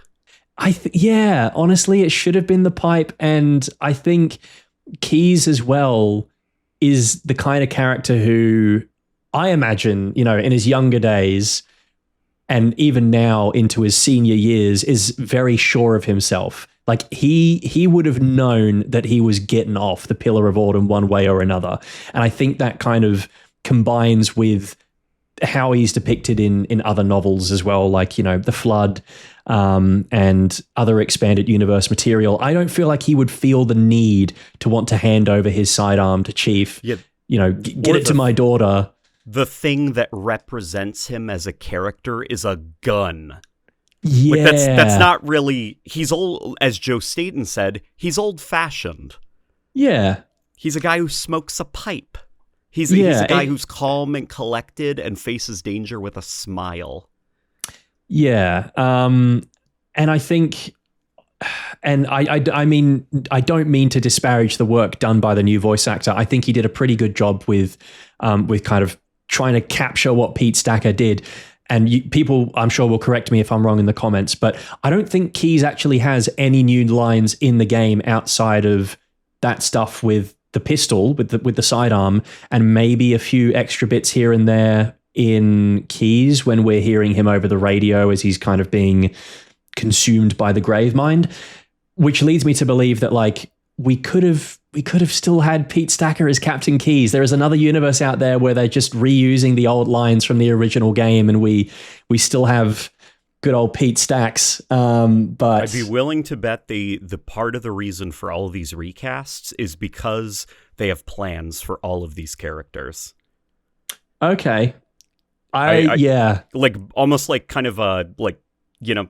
A: Honestly, it should have been the pipe. And I think Keyes as well is the kind of character who I imagine, in his younger days and even now into his senior years, is very sure of himself. Like he would have known that he was getting off the Pillar of Autumn one way or another. And I think that kind of combines with how he's depicted in other novels as well, like, The Flood and other expanded universe material. I don't feel like he would feel the need to want to hand over his sidearm to Chief.
B: Yeah.
A: Get it to my daughter.
B: The thing that represents him as a character is a gun.
A: Yeah.
B: Like that's not really, he's old, as Joe Staten said, he's old-fashioned.
A: Yeah.
B: He's a guy who smokes a pipe. He's a guy who's calm and collected and faces danger with a smile. Yeah.
A: And I think, and I mean, I don't mean to disparage the work done by the new voice actor. I think he did a pretty good job with kind of trying to capture what Pete Stacker did. And people, I'm sure, will correct me if I'm wrong in the comments, but I don't think Keyes actually has any new lines in the game outside of that stuff with the pistol, with the sidearm, and maybe a few extra bits here and there in Keyes when we're hearing him over the radio as he's kind of being consumed by the grave mind, which leads me to believe that, like, we could have still had Pete Stacker as Captain Keyes. There is another universe out there where they're just reusing the old lines from the original game, and we still have good old Pete Stacks. But
B: I'd be willing to bet the part of the reason for all of these recasts is because they have plans for all of these characters.
A: Okay. Yeah.
B: Like almost like kind of like,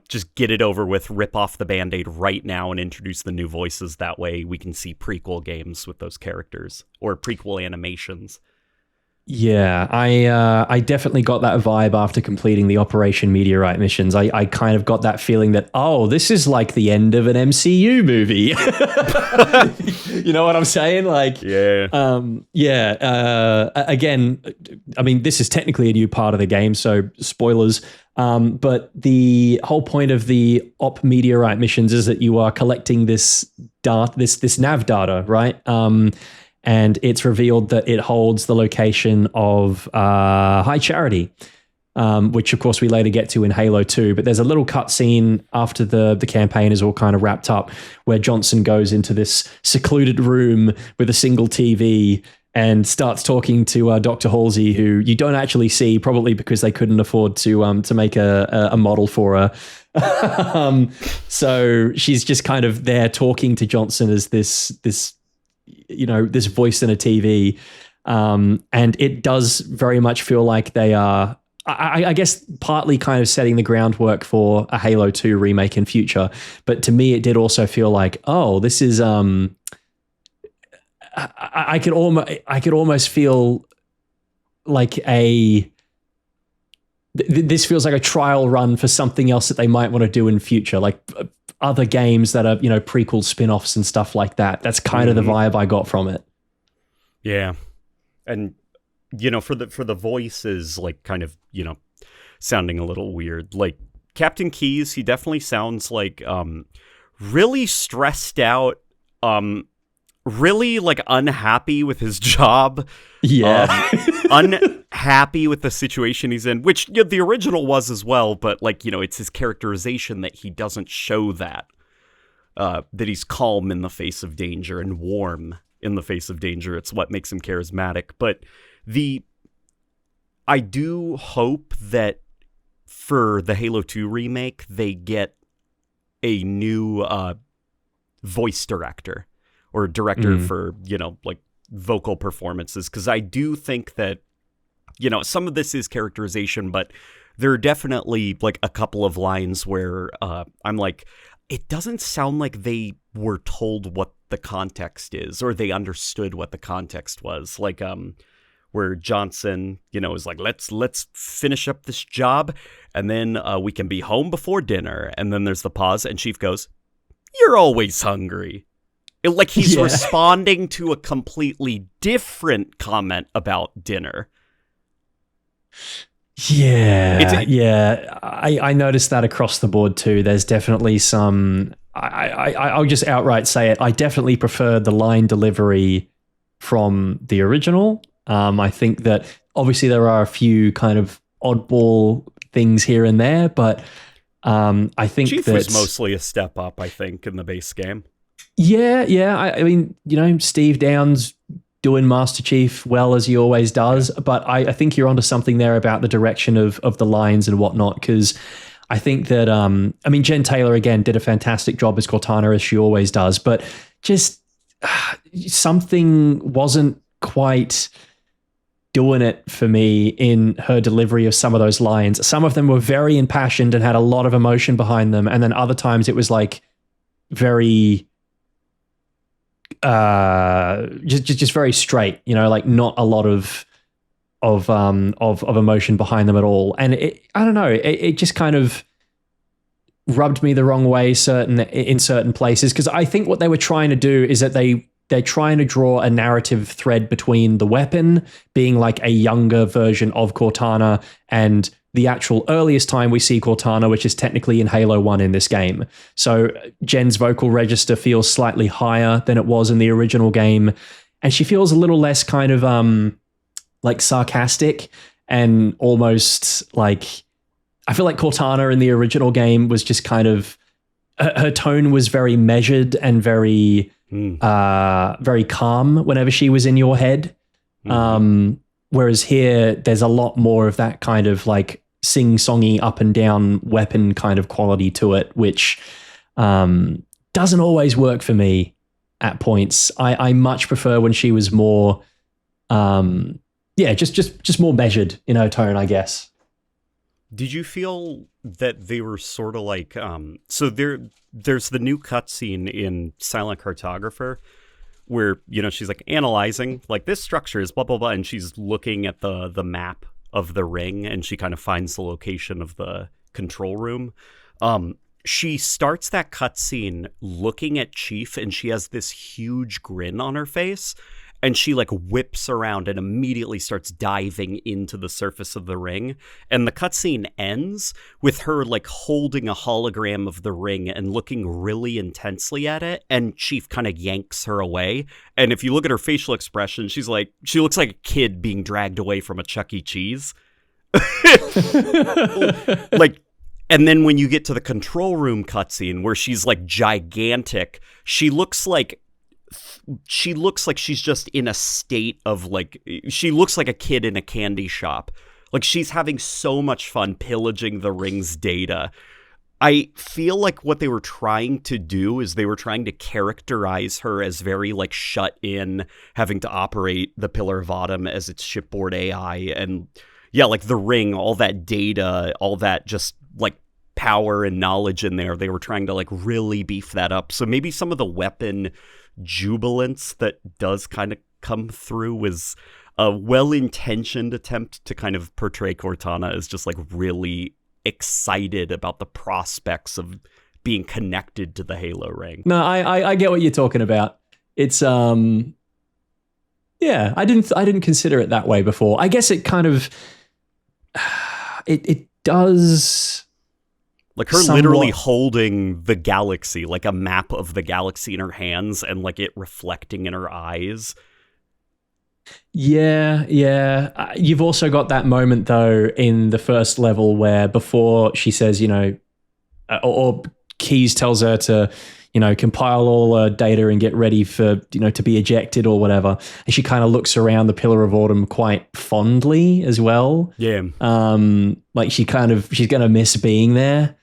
B: just get it over with, rip off the Band-Aid right now and introduce the new voices. That way we can see prequel games with those characters or prequel animations.
A: Yeah, I definitely got that vibe after completing the Operation Meteorite missions. I kind of got that feeling that, this is like the end of an MCU movie. You know what I'm saying? Like, again, I mean, this is technically a new part of the game, so spoilers. But the whole point of the Op Meteorite missions is that you are collecting this nav data, right? And it's revealed that it holds the location of High Charity, which, of course, we later get to in Halo 2. But there's a little cutscene after the campaign is all kind of wrapped up where Johnson goes into this secluded room with a single TV and starts talking to Dr. Halsey, who you don't actually see, probably because they couldn't afford to make a model for her. So she's just kind of there talking to Johnson as this voice in a TV. And it does very much feel like they are, I guess, partly kind of setting the groundwork for a Halo 2 remake in future. But to me, it did also feel like, this is, I could almost feel like this feels like a trial run for something else that they might want to do in future, like other games that are, prequel spin-offs and stuff like that. That's kind of the vibe I got from it.
B: Yeah. And, for the voices, like kind of, sounding a little weird, like Captain Keyes, he definitely sounds like, really stressed out, really like unhappy with his job.
A: Yeah.
B: Unhappy with the situation he's in, which the original was as well, but like, it's his characterization that he doesn't show that he's calm in the face of danger and warm in the face of danger. It's what makes him charismatic. But I do hope that for the Halo 2 remake, they get a new voice director. Or director for, like vocal performances. Because I do think that, some of this is characterization, but there are definitely like a couple of lines where I'm like, it doesn't sound like they were told what the context is or they understood what the context was. Like where Johnson, is like, let's finish up this job and then we can be home before dinner. And then there's the pause and Chief goes, "You're always hungry." Like he's responding to a completely different comment about dinner.
A: Yeah. I noticed that across the board too. There's definitely some. I'll just outright say it. I definitely prefer the line delivery from the original. I think that obviously there are a few kind of oddball things here and there, but I think
B: Chief was mostly a step up. I think in the base game.
A: Yeah. I mean, Steve Downes doing Master Chief well as he always does, but I think you're onto something there about the direction of the lines and whatnot, because I think that, Jen Taylor, again, did a fantastic job as Cortana, as she always does, but just something wasn't quite doing it for me in her delivery of some of those lines. Some of them were very impassioned and had a lot of emotion behind them, and then other times it was like very... just very straight, like not a lot of emotion behind them at all. And I don't know, it just kind of rubbed me the wrong way in certain places, because I think what they were trying to do is that they're trying to draw a narrative thread between the weapon being like a younger version of Cortana and the actual earliest time we see Cortana, which is technically in Halo 1 in this game. So Jen's vocal register feels slightly higher than it was in the original game, and she feels a little less kind of like sarcastic and almost like... I feel like Cortana in the original game was just kind of... Her tone was very measured and very calm whenever she was in your head. Whereas here, there's a lot more of that kind of like sing-songy up and down weapon kind of quality to it, which doesn't always work for me at points. I much prefer when she was more, just more measured in her tone, I guess.
B: Did you feel that they were sort of like so there's the new cutscene in Silent Cartographer where, she's like analyzing like this structure is blah blah blah, and she's looking at the map of the ring, and she kind of finds the location of the control room. She starts that cutscene looking at Chief, and she has this huge grin on her face, and she like whips around and immediately starts diving into the surface of the ring. And the cutscene ends with her like holding a hologram of the ring and looking really intensely at it. And Chief kind of yanks her away. And if you look at her facial expression, she looks like a kid being dragged away from a Chuck E. Cheese. Like, and then when you get to the control room cutscene where she's like gigantic, she looks like she's just in a state of like, she looks like a kid in a candy shop. Like she's having so much fun pillaging the ring's data. I feel like what they were trying to do is they were trying to characterize her as very like shut in, having to operate the Pillar of Autumn as its shipboard AI. And yeah, like the ring, all that data, all that just like power and knowledge in there. They were trying to like really beef that up. So maybe some of the weapon jubilance that does kind of come through was a well-intentioned attempt to kind of portray Cortana as just like really excited about the prospects of being connected to the Halo ring.
A: No, I get what you're talking about. It's yeah, I didn't consider it that way before. I guess it kind of it does.
B: Like her literally holding the galaxy, like a map of the galaxy in her hands and like it reflecting in her eyes.
A: Yeah. You've also got that moment though in the first level where before she says, or Keys tells her to, compile all her data and get ready for, to be ejected or whatever. And she kind of looks around the Pillar of Autumn quite fondly as well.
B: Yeah.
A: Like she's going to miss being there.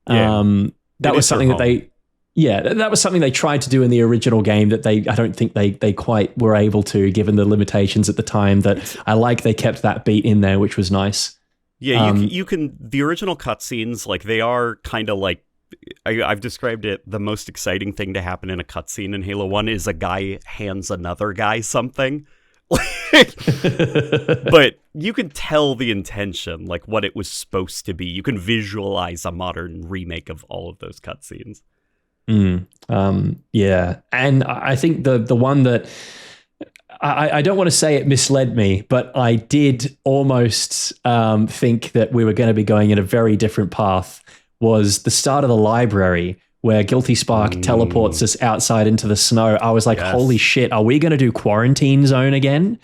B: Yeah.
A: That was something that was something they tried to do in the original game that I don't think they quite were able to, given the limitations at the time. That I like they kept that beat in there, which was nice.
B: Yeah. You can the original cutscenes, like they are kind of like, I've described it, the most exciting thing to happen in a cutscene in Halo 1 is a guy hands another guy something. But you can tell the intention, like what it was supposed to be. You can visualize a modern remake of all of those cutscenes.
A: Yeah. And I think the one that I don't want to say it misled me, but I did almost think that we were going to be going in a very different path was the start of the library where Guilty Spark teleports us outside into the snow. I was like, holy shit, are we going to do Quarantine Zone again?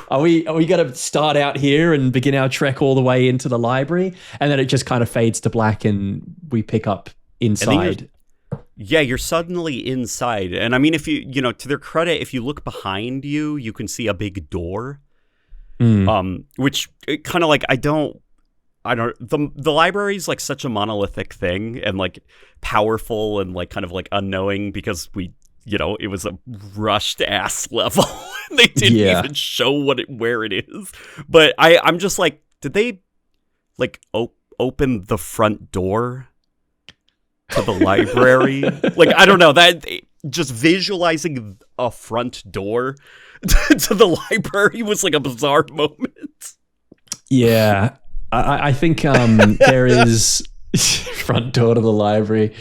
A: Are we going to start out here and begin our trek all the way into the library? And then it just kind of fades to black and we pick up inside.
B: You're suddenly inside. And I mean, if you to their credit, if you look behind you, you can see a big door. Which kind of like, the library is like such a monolithic thing and like powerful and like kind of like unknowing because it was a rushed ass level. They didn't even show where it is. But I'm just like, did they like open the front door to the library? Like, I don't know, that just visualizing a front door to the library was like a bizarre moment.
A: Yeah. I think there is front door to the library.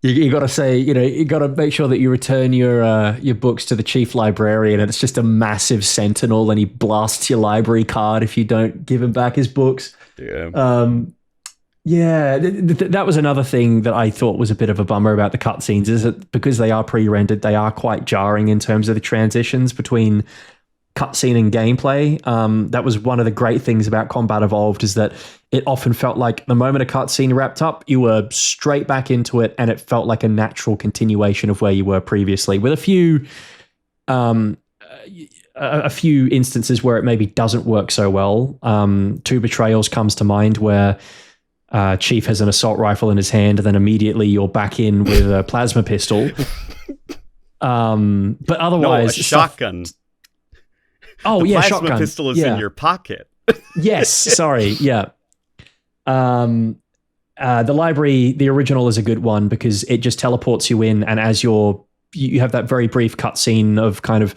A: You got to say, you got to make sure that you return your books to the chief librarian, and it's just a massive sentinel, and he blasts your library card if you don't give him back his books.
B: Yeah.
A: That was another thing that I thought was a bit of a bummer about the cutscenes, is that because they are pre-rendered, they are quite jarring in terms of the transitions between cutscene and gameplay. That was one of the great things about Combat Evolved, is that it often felt like the moment a cutscene wrapped up, you were straight back into it, and it felt like a natural continuation of where you were previously, with a few instances where it maybe doesn't work so well. Two Betrayals comes to mind, where Chief has an assault rifle in his hand, and then immediately you're back in with a plasma pistol. But otherwise,
B: a shotgun.
A: Oh,
B: the
A: yeah,
B: plasma
A: shotgun.
B: pistol is in your pocket.
A: Yes, sorry, yeah. The library, the original is a good one because it just teleports you in, and as you have that very brief cutscene of kind of,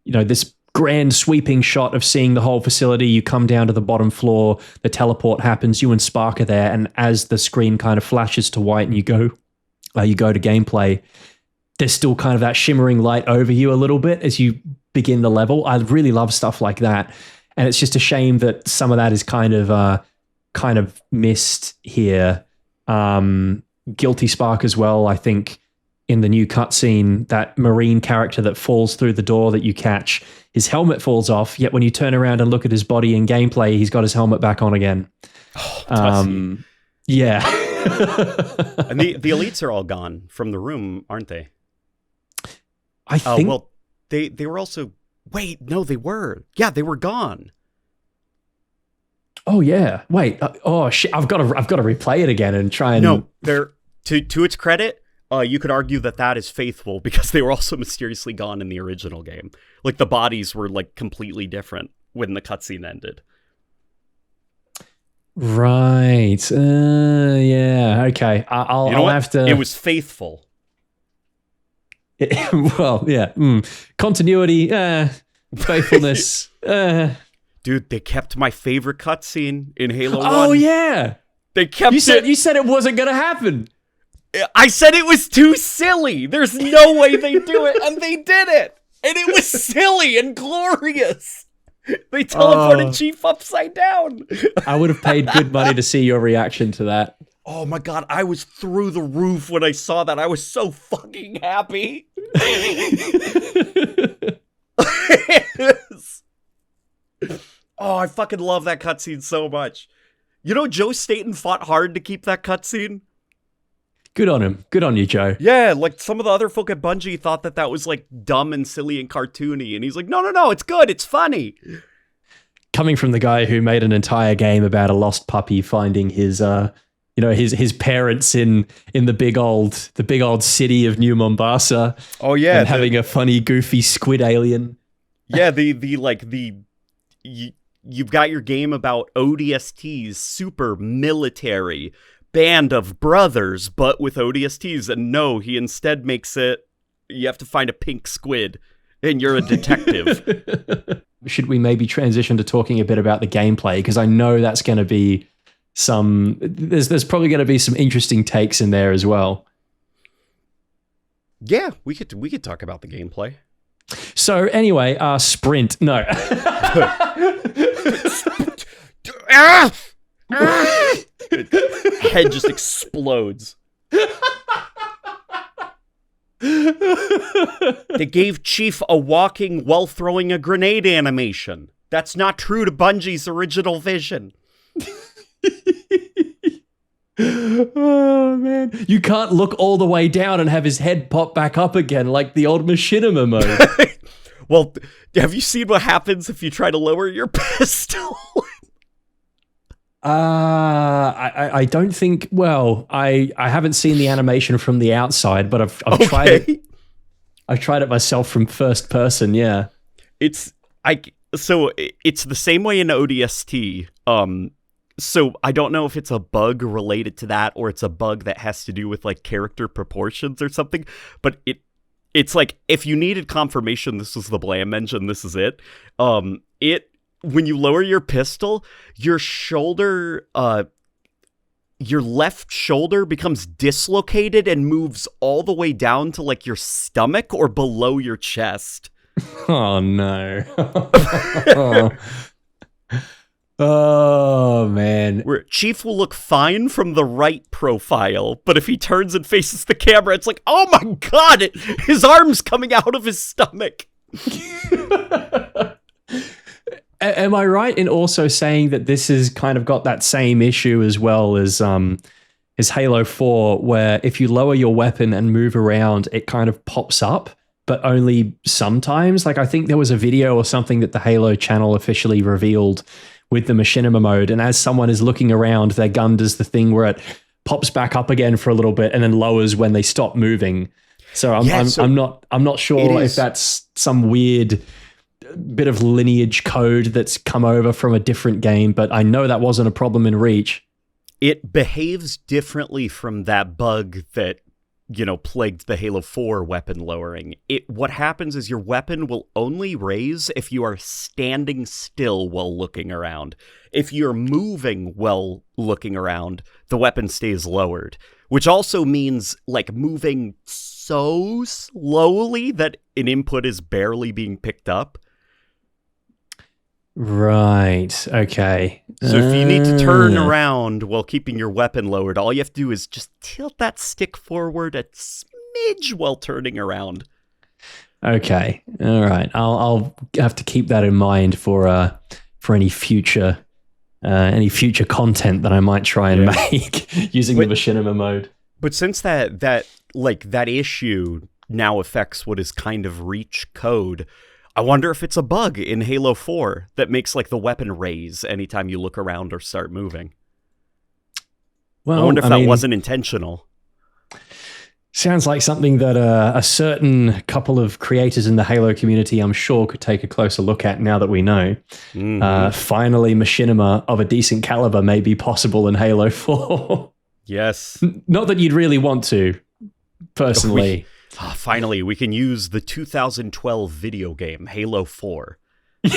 A: this grand sweeping shot of seeing the whole facility. You come down to the bottom floor, the teleport happens, you and Spark are there, and as the screen kind of flashes to white and you go to gameplay, there's still kind of that shimmering light over you a little bit as you begin the level. I really love stuff like that, and it's just a shame that some of that is kind of missed here. Guilty Spark as well, I think. In the new cutscene, that Marine character that falls through the door that you catch, his helmet falls off, yet when you turn around and look at his body in gameplay, he's got his helmet back on again.
B: Oh,
A: yeah.
B: And the elites are all gone from the room, aren't they?
A: I think...
B: well, they were also... Wait, no, they were. Yeah, they were gone.
A: Oh, yeah. Wait. Shit. I've got to replay it again and try and...
B: No, they're... To its credit... you could argue that is faithful because they were also mysteriously gone in the original game. Like, the bodies were, like, completely different when the cutscene ended.
A: Right. Yeah. Okay. I'll have to...
B: It was faithful.
A: Well, yeah. Continuity, faithfulness.
B: Dude, they kept my favorite cutscene in Halo 1.
A: Oh, yeah.
B: They kept it.
A: You said it wasn't going to happen.
B: I said it was too silly. There's no way they do it, and they did it. And it was silly and glorious. They teleported Chief upside down.
A: I would have paid good money to see your reaction to that.
B: Oh my god, I was through the roof when I saw that. I was so fucking happy. Oh, I fucking love that cutscene so much. You know, Joe Staten fought hard to keep that cutscene.
A: Good on him. Good on you, Joe.
B: Yeah, like some of the other folk at Bungie thought that was like dumb and silly and cartoony, and he's like, no, it's good, it's funny.
A: Coming from the guy who made an entire game about a lost puppy finding his his parents in the big old city of New Mombasa.
B: Oh yeah,
A: and having a funny, goofy squid alien.
B: Yeah, you've got your game about ODSTs, super military band of brothers, but with ODSTs, and no, he instead makes it, you have to find a pink squid, and you're a detective.
A: Should we maybe transition to talking a bit about the gameplay? Because I know that's going to be there's probably going to be some interesting takes in there as well.
B: Yeah, we could talk about the gameplay.
A: So anyway, sprint. No.
B: Head just explodes. They gave Chief a walking while throwing a grenade animation. That's not true to Bungie's original vision.
A: Oh man, you can't look all the way down and have his head pop back up again like the old machinima mode.
B: Well, have you seen what happens if you try to lower your pistol?
A: I don't think. Well, I haven't seen the animation from the outside, but I've tried it. I've tried it myself from first person. Yeah,
B: it's the same way in ODST. So I don't know if it's a bug related to that or it's a bug that has to do with like character proportions or something. But it's like if you needed confirmation, this is the Blam engine. This is it. When you lower your pistol, your shoulder, your left shoulder becomes dislocated and moves all the way down to like your stomach or below your chest.
A: Oh no. Oh man.
B: Where Chief will look fine from the right profile, but if he turns and faces the camera, it's like, oh my god, his arm's coming out of his stomach.
A: Am I right in also saying that this has kind of got that same issue as well as Halo 4, where if you lower your weapon and move around, it kind of pops up, but only sometimes? Like I think there was a video or something that the Halo channel officially revealed with the machinima mode, and as someone is looking around, their gun does the thing where it pops back up again for a little bit and then lowers when they stop moving. So I'm not sure if that's some weird bit of lineage code that's come over from a different game, but I know that wasn't a problem in Reach.
B: It behaves differently from that bug that, plagued the Halo 4 weapon lowering. What happens is your weapon will only raise if you are standing still while looking around. If you're moving while looking around, the weapon stays lowered, which also means moving so slowly that an input is barely being picked up.
A: Right. Okay.
B: So if you need to turn around while keeping your weapon lowered, all you have to do is just tilt that stick forward a smidge while turning around.
A: Okay. All right. I'll have to keep that in mind for any future content that I might try and make using the machinima mode.
B: But since that issue now affects what is kind of Reach code, I wonder if it's a bug in Halo 4 that makes the weapon raise anytime you look around or start moving. Well, I wonder if that wasn't intentional.
A: Sounds like something that a certain couple of creators in the Halo community, I'm sure, could take a closer look at now that we know. Mm-hmm. Finally, machinima of a decent caliber may be possible in Halo 4.
B: Yes.
A: Not that you'd really want to, personally.
B: Finally, we can use the 2012 video game, Halo 4.
A: we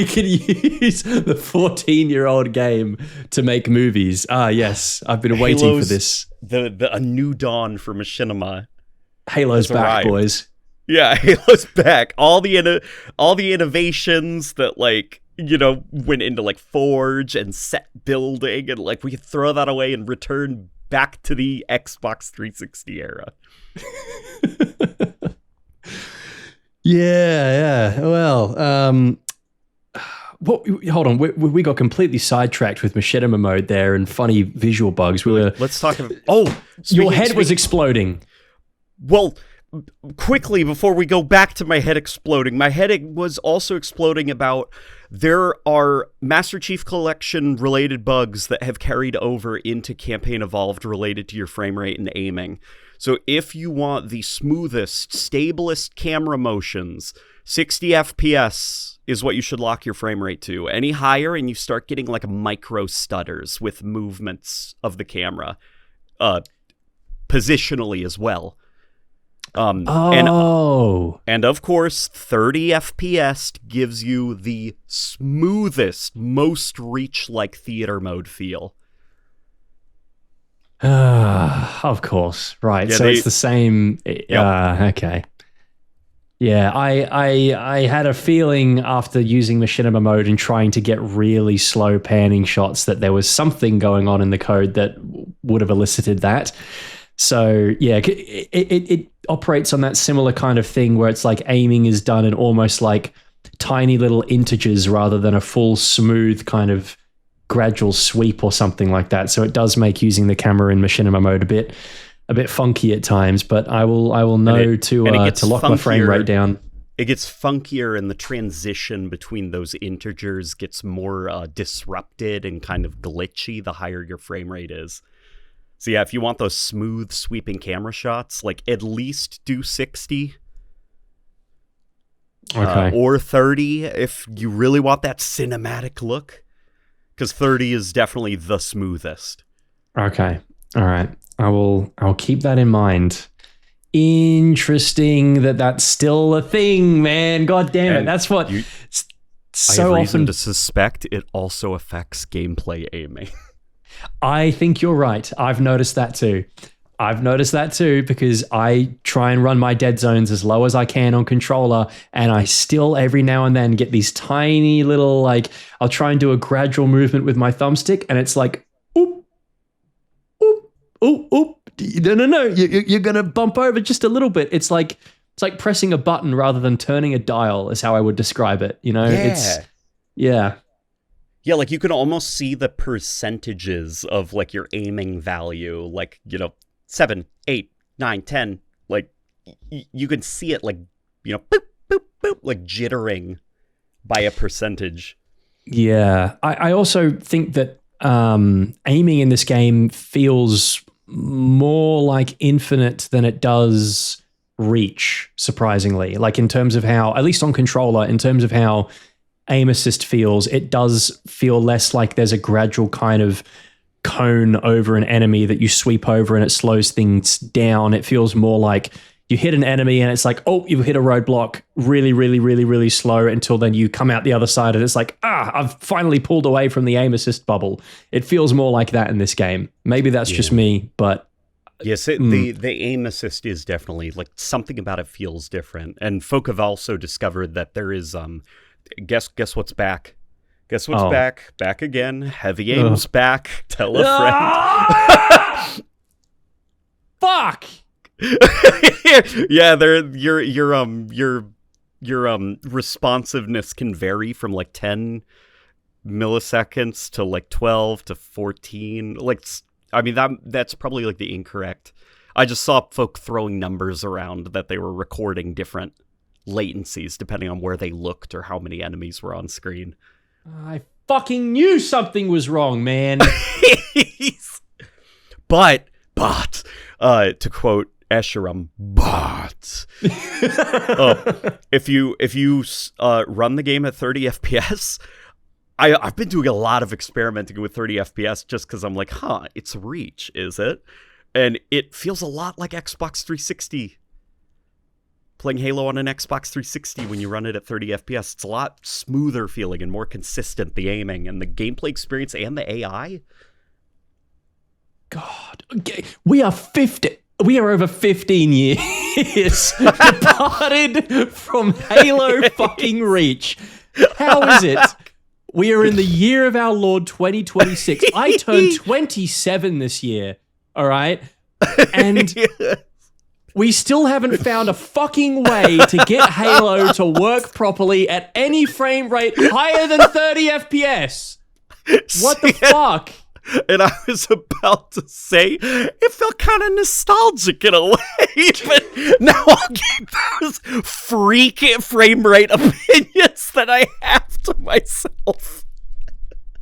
A: can use the 14-year-old game to make movies. Ah, yes. I've been waiting for this.
B: A new dawn for machinima.
A: Halo's back, arrived. Boys.
B: Yeah, Halo's back. All the innovations that went into Forge and set building, and we could throw that away and return back to the Xbox 360 era.
A: Yeah. Well, hold on. We got completely sidetracked with machinima mode there and funny visual bugs.
B: Let's talk about.
A: Your head was exploding.
B: Well, quickly before we go back to my head exploding, my head was also exploding about there are Master Chief Collection related bugs that have carried over into Campaign Evolved related to your frame rate and aiming. So if you want the smoothest, stablest camera motions, 60 FPS is what you should lock your frame rate to. Any higher and you start getting micro stutters with movements of the camera, positionally as well. And of course, 30 FPS gives you the smoothest, most Reach-like theater mode feel.
A: Of course, right. Yeah, so it's the same. Okay. Yeah, I had a feeling after using machinima mode and trying to get really slow panning shots that there was something going on in the code that would have elicited that. So yeah, it operates on that similar kind of thing where it's aiming is done in almost tiny little integers rather than a full smooth kind of gradual sweep or something like that. So it does make using the camera in machinima mode a bit funky at times. But I will know to lock my frame rate down.
B: It gets funkier, and the transition between those integers gets more disrupted and kind of glitchy the higher your frame rate is. So yeah, if you want those smooth, sweeping camera shots, at least do 60.
A: Okay.
B: Or 30 if you really want that cinematic look. Because 30 is definitely the smoothest.
A: Okay. All right. I'll keep that in mind. Interesting that's still a thing, man. God damn it. That's what
B: so I have reason to suspect it also affects gameplay aiming.
A: I think you're right. I've noticed that too because I try and run my dead zones as low as I can on controller, and I still every now and then get these tiny little I'll try and do a gradual movement with my thumbstick, and it's oop, oop, oop, oop. No. You're gonna bump over just a little bit. It's like pressing a button rather than turning a dial is how I would describe it. Yeah.
B: Yeah, you can almost see the percentages of your aiming value, 7, 8, 9, 10. You can see it boop, boop, boop, jittering by a percentage.
A: Yeah. I also think that aiming in this game feels more like Infinite than it does Reach, surprisingly. Like in terms of how, at least on controller, in terms of how aim assist feels, it does feel less like there's a gradual kind of cone over an enemy that you sweep over and it slows things down. It feels more like you hit an enemy and it's like, oh, you've hit a roadblock really, really, really, really slow until then you come out the other side and it's like, I've finally pulled away from the aim assist bubble. It feels more like that in this game. Maybe that's just me, but...
B: Yes, the aim assist is definitely, like, something about it feels different. And folk have also discovered that there is, guess what's back? Guess what's back? Back again. Heavy aim's back. Tell a friend.
A: Fuck!
B: Yeah, your responsiveness can vary from like 10 milliseconds to like 12 to 14. Like, I mean, that's probably like the incorrect. I just saw folk throwing numbers around that they were recording different latencies depending on where they looked or how many enemies were on screen.
A: I fucking knew something was wrong, man.
B: But to quote Escherum, but if you run the game at 30 FPS, I've been doing a lot of experimenting with 30 FPS just because I'm like, it's Reach, is it? And it feels a lot like Xbox 360. Playing Halo on an Xbox 360 when you run it at 30 FPS, it's a lot smoother feeling and more consistent, the aiming and the gameplay experience and the AI.
A: God, okay. We are over 15 years departed from Halo fucking Reach. How is it? We are in the year of our Lord 2026. I turned 27 this year, all right? And we still haven't found a fucking way to get Halo to work properly at any frame rate higher than 30 FPS. What the fuck?
B: And I was about to say, it felt kind of nostalgic in a way, but now I'll keep those freak frame rate opinions that I have to myself.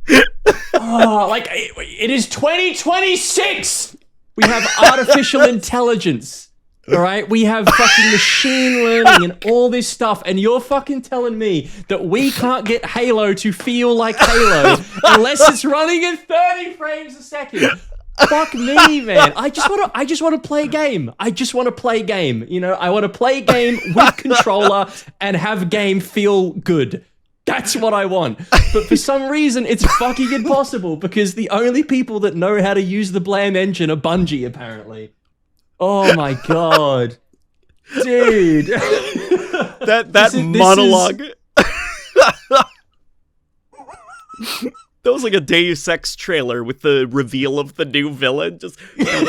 A: It is 2026! We have artificial intelligence. All right, we have fucking machine learning and all this stuff, and you're fucking telling me that we can't get Halo to feel like Halo unless it's running at 30 frames a second. Fuck me, man. I just want to play a game. I just want to play a game. You know, I want to play a game with controller and have game feel good. That's what I want. But for some reason, it's fucking impossible because the only people that know how to use the Blam engine are Bungie, apparently. Oh my god. Dude.
B: That monologue. That was like a Deus Ex trailer with the reveal of the new villain. Just down.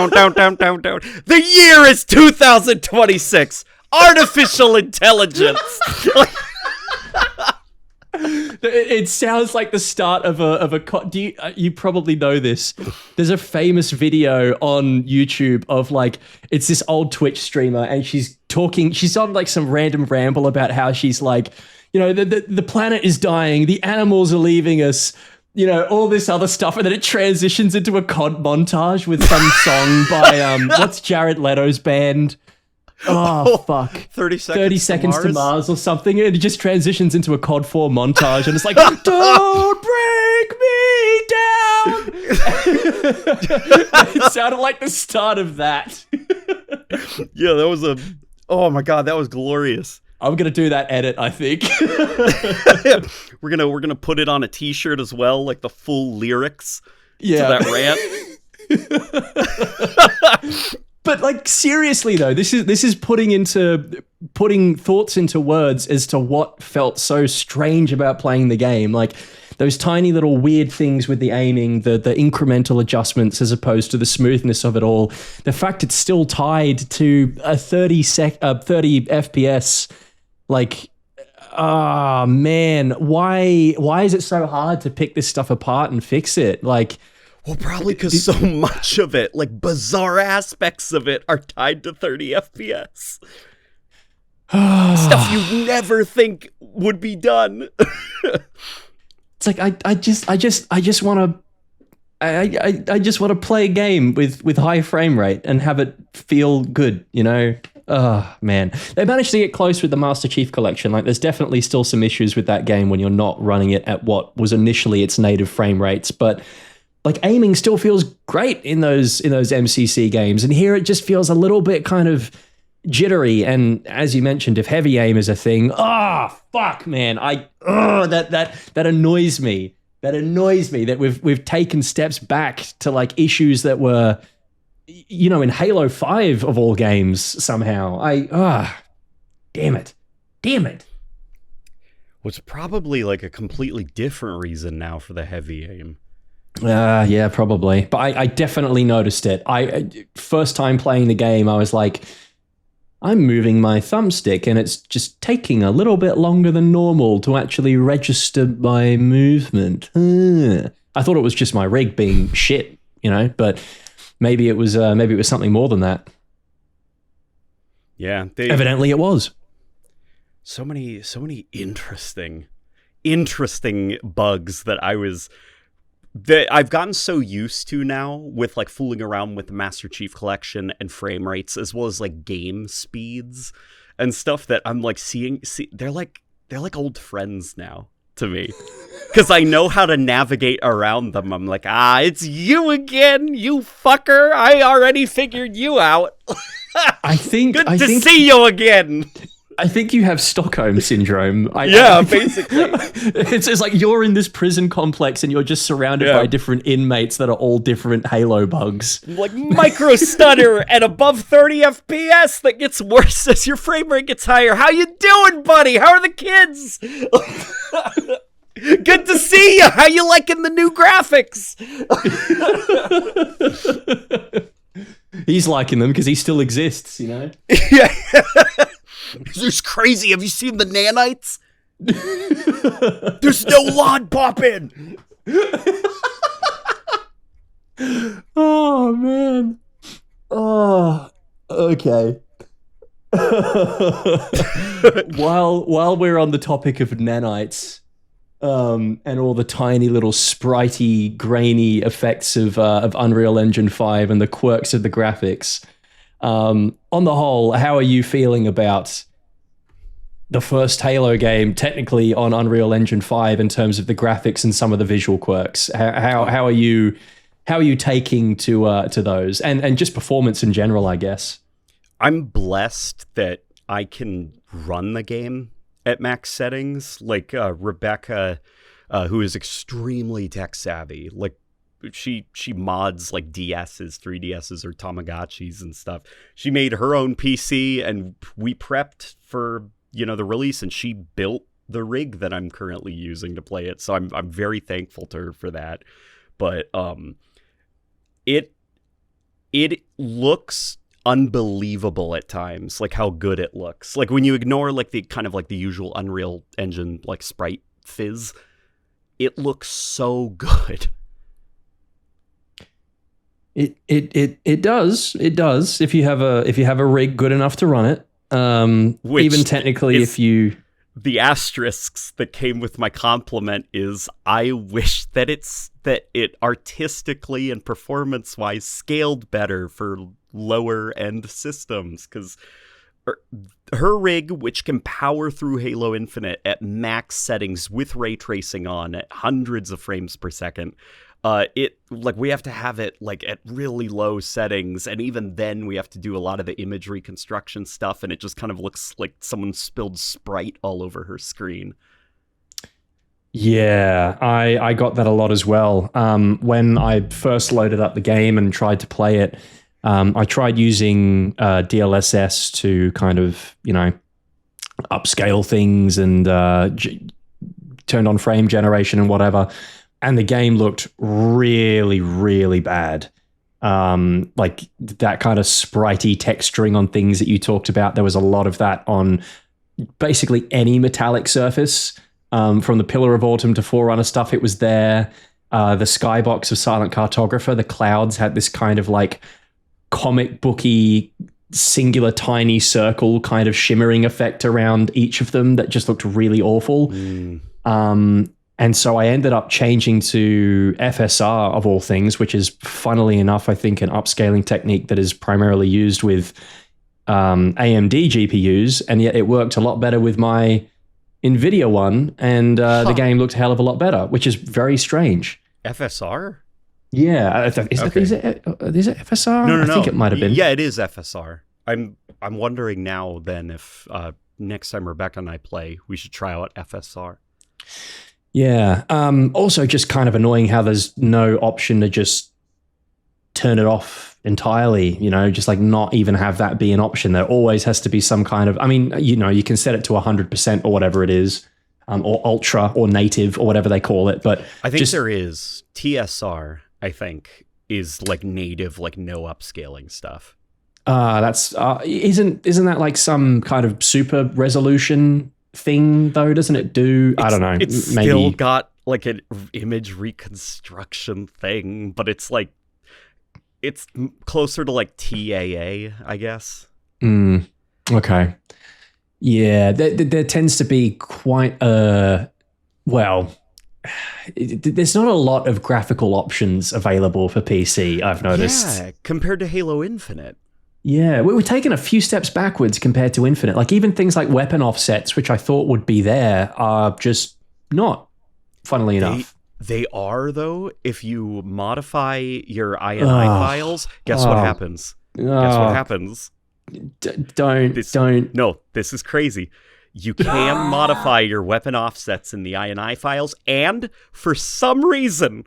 B: The year is 2026. Artificial intelligence.
A: It sounds like the start of a you probably know this. There's a famous video on YouTube of like, it's this old Twitch streamer and she's on like some random ramble about how she's like, you know, the planet is dying, the animals are leaving us, you know, all this other stuff, and then it transitions into a COD montage with some song by what's Jared Leto's band? Oh, fuck.
B: 30 seconds
A: to Mars or something. And it just transitions into a COD 4 montage. And it's like, don't break me down. It sounded like the start of that.
B: Yeah, that was oh my God, that was glorious.
A: I'm going to do that edit, I think.
B: We're gonna put it on a t-shirt as well, like the full lyrics to that rant.
A: But like seriously though, this is putting thoughts into words as to what felt so strange about playing the game. Like those tiny little weird things with the aiming, the incremental adjustments as opposed to the smoothness of it all. The fact it's still tied to a 30 FPS. Like, man, why is it so hard to pick this stuff apart and fix it? Like,
B: well, probably because so much of it, like bizarre aspects of it, are tied to 30 FPS. Stuff you never think would be done.
A: It's like I just want to play a game with high frame rate and have it feel good, you know. Oh, man. They managed to get close with the Master Chief Collection. Like, there's definitely still some issues with that game when you're not running it at what was initially its native frame rates, but like aiming still feels great in those MCC games. And here it just feels a little bit kind of jittery. And as you mentioned, if heavy aim is a thing, fuck, man. That annoys me. That annoys me that we've taken steps back to like issues that were, you know, in Halo 5 of all games somehow. Damn it.
B: What's probably like a completely different reason now for the heavy aim.
A: Yeah, probably. But I definitely noticed it. First time playing the game, I was like, I'm moving my thumbstick and it's just taking a little bit longer than normal to actually register my movement. I thought it was just my rig being shit, you know, but maybe it was something more than that.
B: Yeah.
A: Evidently it was.
B: So many interesting bugs that I've gotten so used to now with like fooling around with the Master Chief Collection and frame rates as well as like game speeds and stuff that I'm like they're like old friends now to me because I know how to navigate around them. I'm like, it's you again, you fucker. I already figured you out. Good to see you again.
A: I think you have Stockholm syndrome.
B: Basically.
A: It's like you're in this prison complex and you're just surrounded by different inmates that are all different Halo bugs.
B: Like micro stutter at above 30 FPS that gets worse as your frame rate gets higher. How you doing, buddy? How are the kids? Good to see you. How you liking the new graphics?
A: He's liking them because he still exists, you know?
B: Yeah. This is crazy. Have you seen the nanites? There's no lawn popping.
A: Oh, man. Oh, okay. While we're on the topic of nanites, and all the tiny little spritey, grainy effects of Unreal Engine 5 and the quirks of the graphics, on the whole, how are you feeling about the first Halo game technically on Unreal Engine 5 in terms of the graphics and some of the visual quirks? How are you taking to those and just performance in general, I guess?
B: I'm blessed that I can run the game at max settings. Like Rebecca, who is extremely tech savvy, like she mods like DSs, 3DSs, or Tamagotchis and stuff. She made her own PC and we prepped for, you know, the release, and she built the rig that I'm currently using to play it. So I'm very thankful to her for that. But it looks unbelievable at times, like how good it looks. Like when you ignore like the kind of like the usual Unreal Engine like sprite fizz, it looks so good.
A: It does if you have a rig good enough to run it. Even technically, if you
B: the asterisks that came with my compliment is I wish that it artistically and performance wise scaled better for lower end systems, because her rig, which can power through Halo Infinite at max settings with ray tracing on at hundreds of frames per second, we have to have it like at really low settings, and even then we have to do a lot of the image reconstruction stuff, and it just kind of looks like someone spilled Sprite all over her screen.
A: Yeah, I got that a lot as well. When I first loaded up the game and tried to play it, I tried using DLSS to kind of, you know, upscale things and turned on frame generation and whatever. And the game looked really, really bad. Like that kind of spritey texturing on things that you talked about. There was a lot of that on basically any metallic surface. From the Pillar of Autumn to Forerunner stuff, it was there. The skybox of Silent Cartographer, the clouds had this kind of like comic booky, singular tiny circle kind of shimmering effect around each of them that just looked really awful. And so I ended up changing to FSR of all things, which is, funnily enough, I think an upscaling technique that is primarily used with AMD GPUs, and yet it worked a lot better with my NVIDIA one, and the game looked a hell of a lot better, which is very strange.
B: FSR?
A: Yeah, is it FSR?
B: No.
A: I think it might have been.
B: Yeah, it is FSR. I'm wondering now then if next time Rebecca and I play, we should try out FSR.
A: Yeah. Also, just kind of annoying how there's no option to just turn it off entirely, just like not even have that be an option. There always has to be some kind of, you can set it to 100% or whatever it is, or ultra or native or whatever they call it. But
B: I think there is TSR, I think, is like native, like no upscaling stuff.
A: That's isn't that like some kind of super resolution thing though? Doesn't it do? I don't know.
B: It's
A: maybe
B: still got like an image reconstruction thing, but it's like it's closer to like TAA, I guess.
A: Okay. Yeah, there tends to be quite there's not a lot of graphical options available for PC, I've noticed.
B: Yeah, compared to Halo Infinite.
A: Yeah, we're taking a few steps backwards compared to Infinite. Like even things like weapon offsets, which I thought would be there, are just not, funnily enough.
B: They are, though. If you modify your INI files, guess what happens? Guess what happens?
A: Don't.
B: No, this is crazy. You can modify your weapon offsets in the INI files, and for some reason,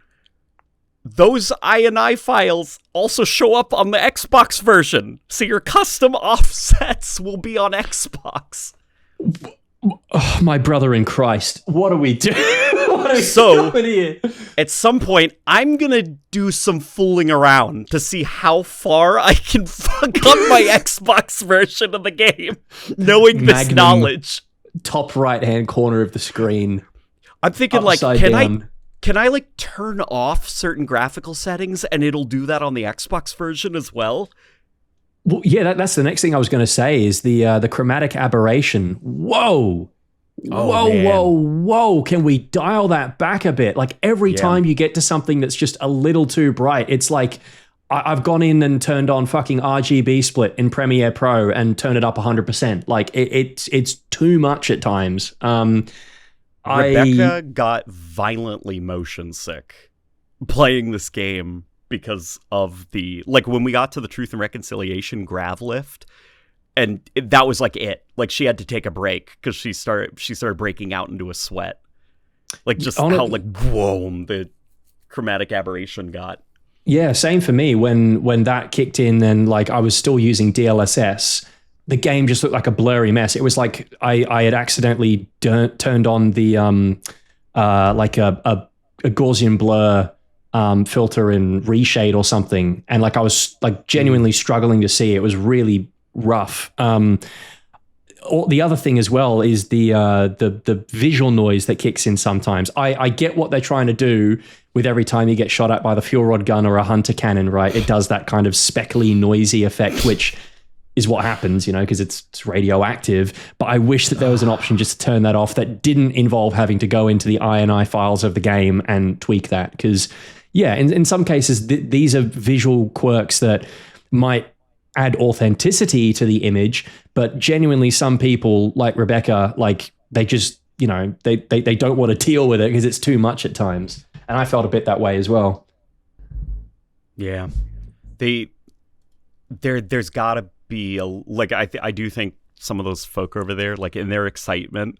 B: those INI files also show up on the Xbox version. So your custom offsets will be on Xbox.
A: Oh, my brother in Christ. What do we do?
B: So, at some point, I'm going to do some fooling around to see how far I can fuck up my Xbox version of the game, knowing this knowledge.
A: Top right-hand corner of the screen.
B: I'm thinking, like, can I like turn off certain graphical settings and it'll do that on the Xbox version as well?
A: Well, yeah, that's the next thing I was going to say is the chromatic aberration. Whoa. Whoa. Can we dial that back a bit? Like every time you get to something that's just a little too bright, it's like I've gone in and turned on fucking RGB split in Premiere Pro and turned it up 100%. Like it's too much at times.
B: Rebecca got violently motion sick playing this game because of when we got to the Truth and Reconciliation grav lift, and that was like it. Like she had to take a break because she started breaking out into a sweat. Like just how like boom the chromatic aberration got.
A: Yeah, same for me. When that kicked in and like I was still using DLSS, the game just looked like a blurry mess. It was like I had accidentally turned on the like a Gaussian blur filter in reshade or something, and like I was like genuinely struggling to see. It was really rough. The other thing as well is the visual noise that kicks in sometimes. I get what they're trying to do with every time you get shot at by the fuel rod gun or a hunter cannon, right? It does that kind of speckly, noisy effect, which is what happens, because it's radioactive. But I wish that there was an option just to turn that off that didn't involve having to go into the INI files of the game and tweak that. Because, yeah, in some cases, these are visual quirks that might add authenticity to the image, but genuinely some people like Rebecca, like they just, they don't want to deal with it because it's too much at times. And I felt a bit that way as well.
B: Yeah. There's gotta be I do think some of those folk over there, like in their excitement,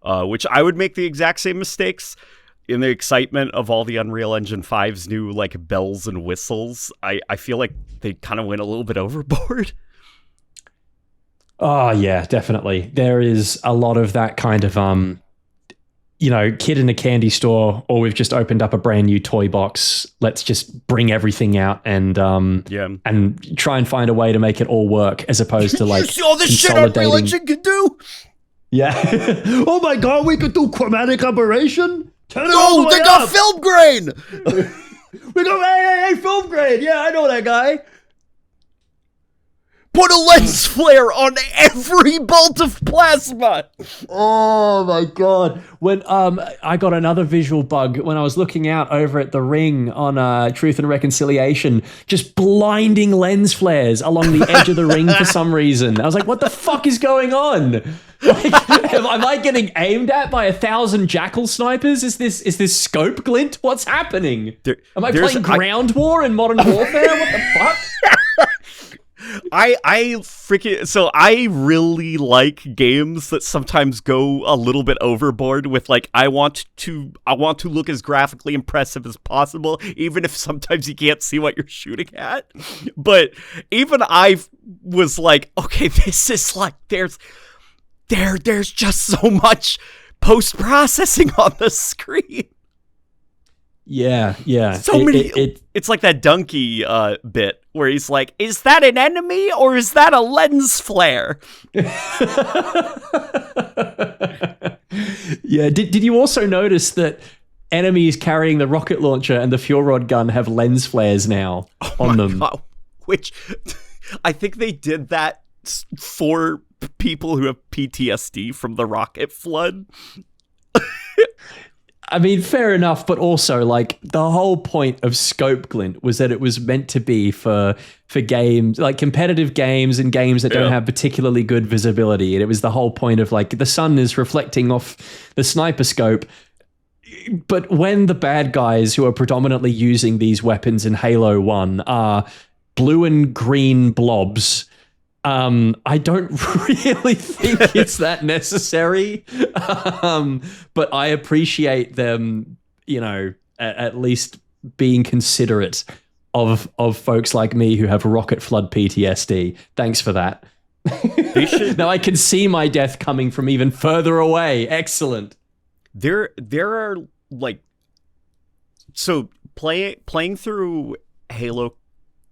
B: which I would make the exact same mistakes in the excitement of all the Unreal Engine 5's new like bells and whistles. I feel like they kind of went a little bit overboard.
A: Oh yeah, definitely. There is a lot of that kind of kid in a candy store, or we've just opened up a brand new toy box. Let's just bring everything out and and try and find a way to make it all work, as opposed to like
B: you see all this shit Unreal Engine can do.
A: Yeah. Oh my god, we could do chromatic aberration. Turn it all the way
B: they got film grain.
A: We go, hey, film grain. Yeah, I know that guy.
B: put a lens flare on every bolt of plasma.
A: Oh my god! When I got another visual bug when I was looking out over at the ring on Truth and Reconciliation, just blinding lens flares along the edge of the ring for some reason. I was like, "What the fuck is going on? Like, am I getting aimed at by 1,000 jackal snipers? Is this scope glint? What's happening? Am I playing Ground War in Modern Warfare? What the fuck?"
B: I really like games that sometimes go a little bit overboard with like I want to look as graphically impressive as possible, even if sometimes you can't see what you're shooting at. But even I was like, okay, this is like there's just so much post-processing on the screen.
A: Yeah.
B: So many. It's like that donkey bit where he's like, "Is that an enemy or is that a lens flare?"
A: Yeah. Did you also notice that enemies carrying the rocket launcher and the fuel rod gun have lens flares now on them?
B: God. Which I think they did that for people who have PTSD from the rocket flood.
A: I mean, fair enough, but also, like, the whole point of scope glint was that it was meant to be for games, like competitive games and games that don't have particularly good visibility. And it was the whole point of, like, the sun is reflecting off the sniper scope. But when the bad guys who are predominantly using these weapons in Halo 1 are blue and green blobs, I don't really think it's that necessary, but I appreciate them, you know, at least being considerate of folks like me who have rocket flood PTSD. Thanks for that. Now I can see my death coming from even further away. Excellent.
B: There are like, so playing through Halo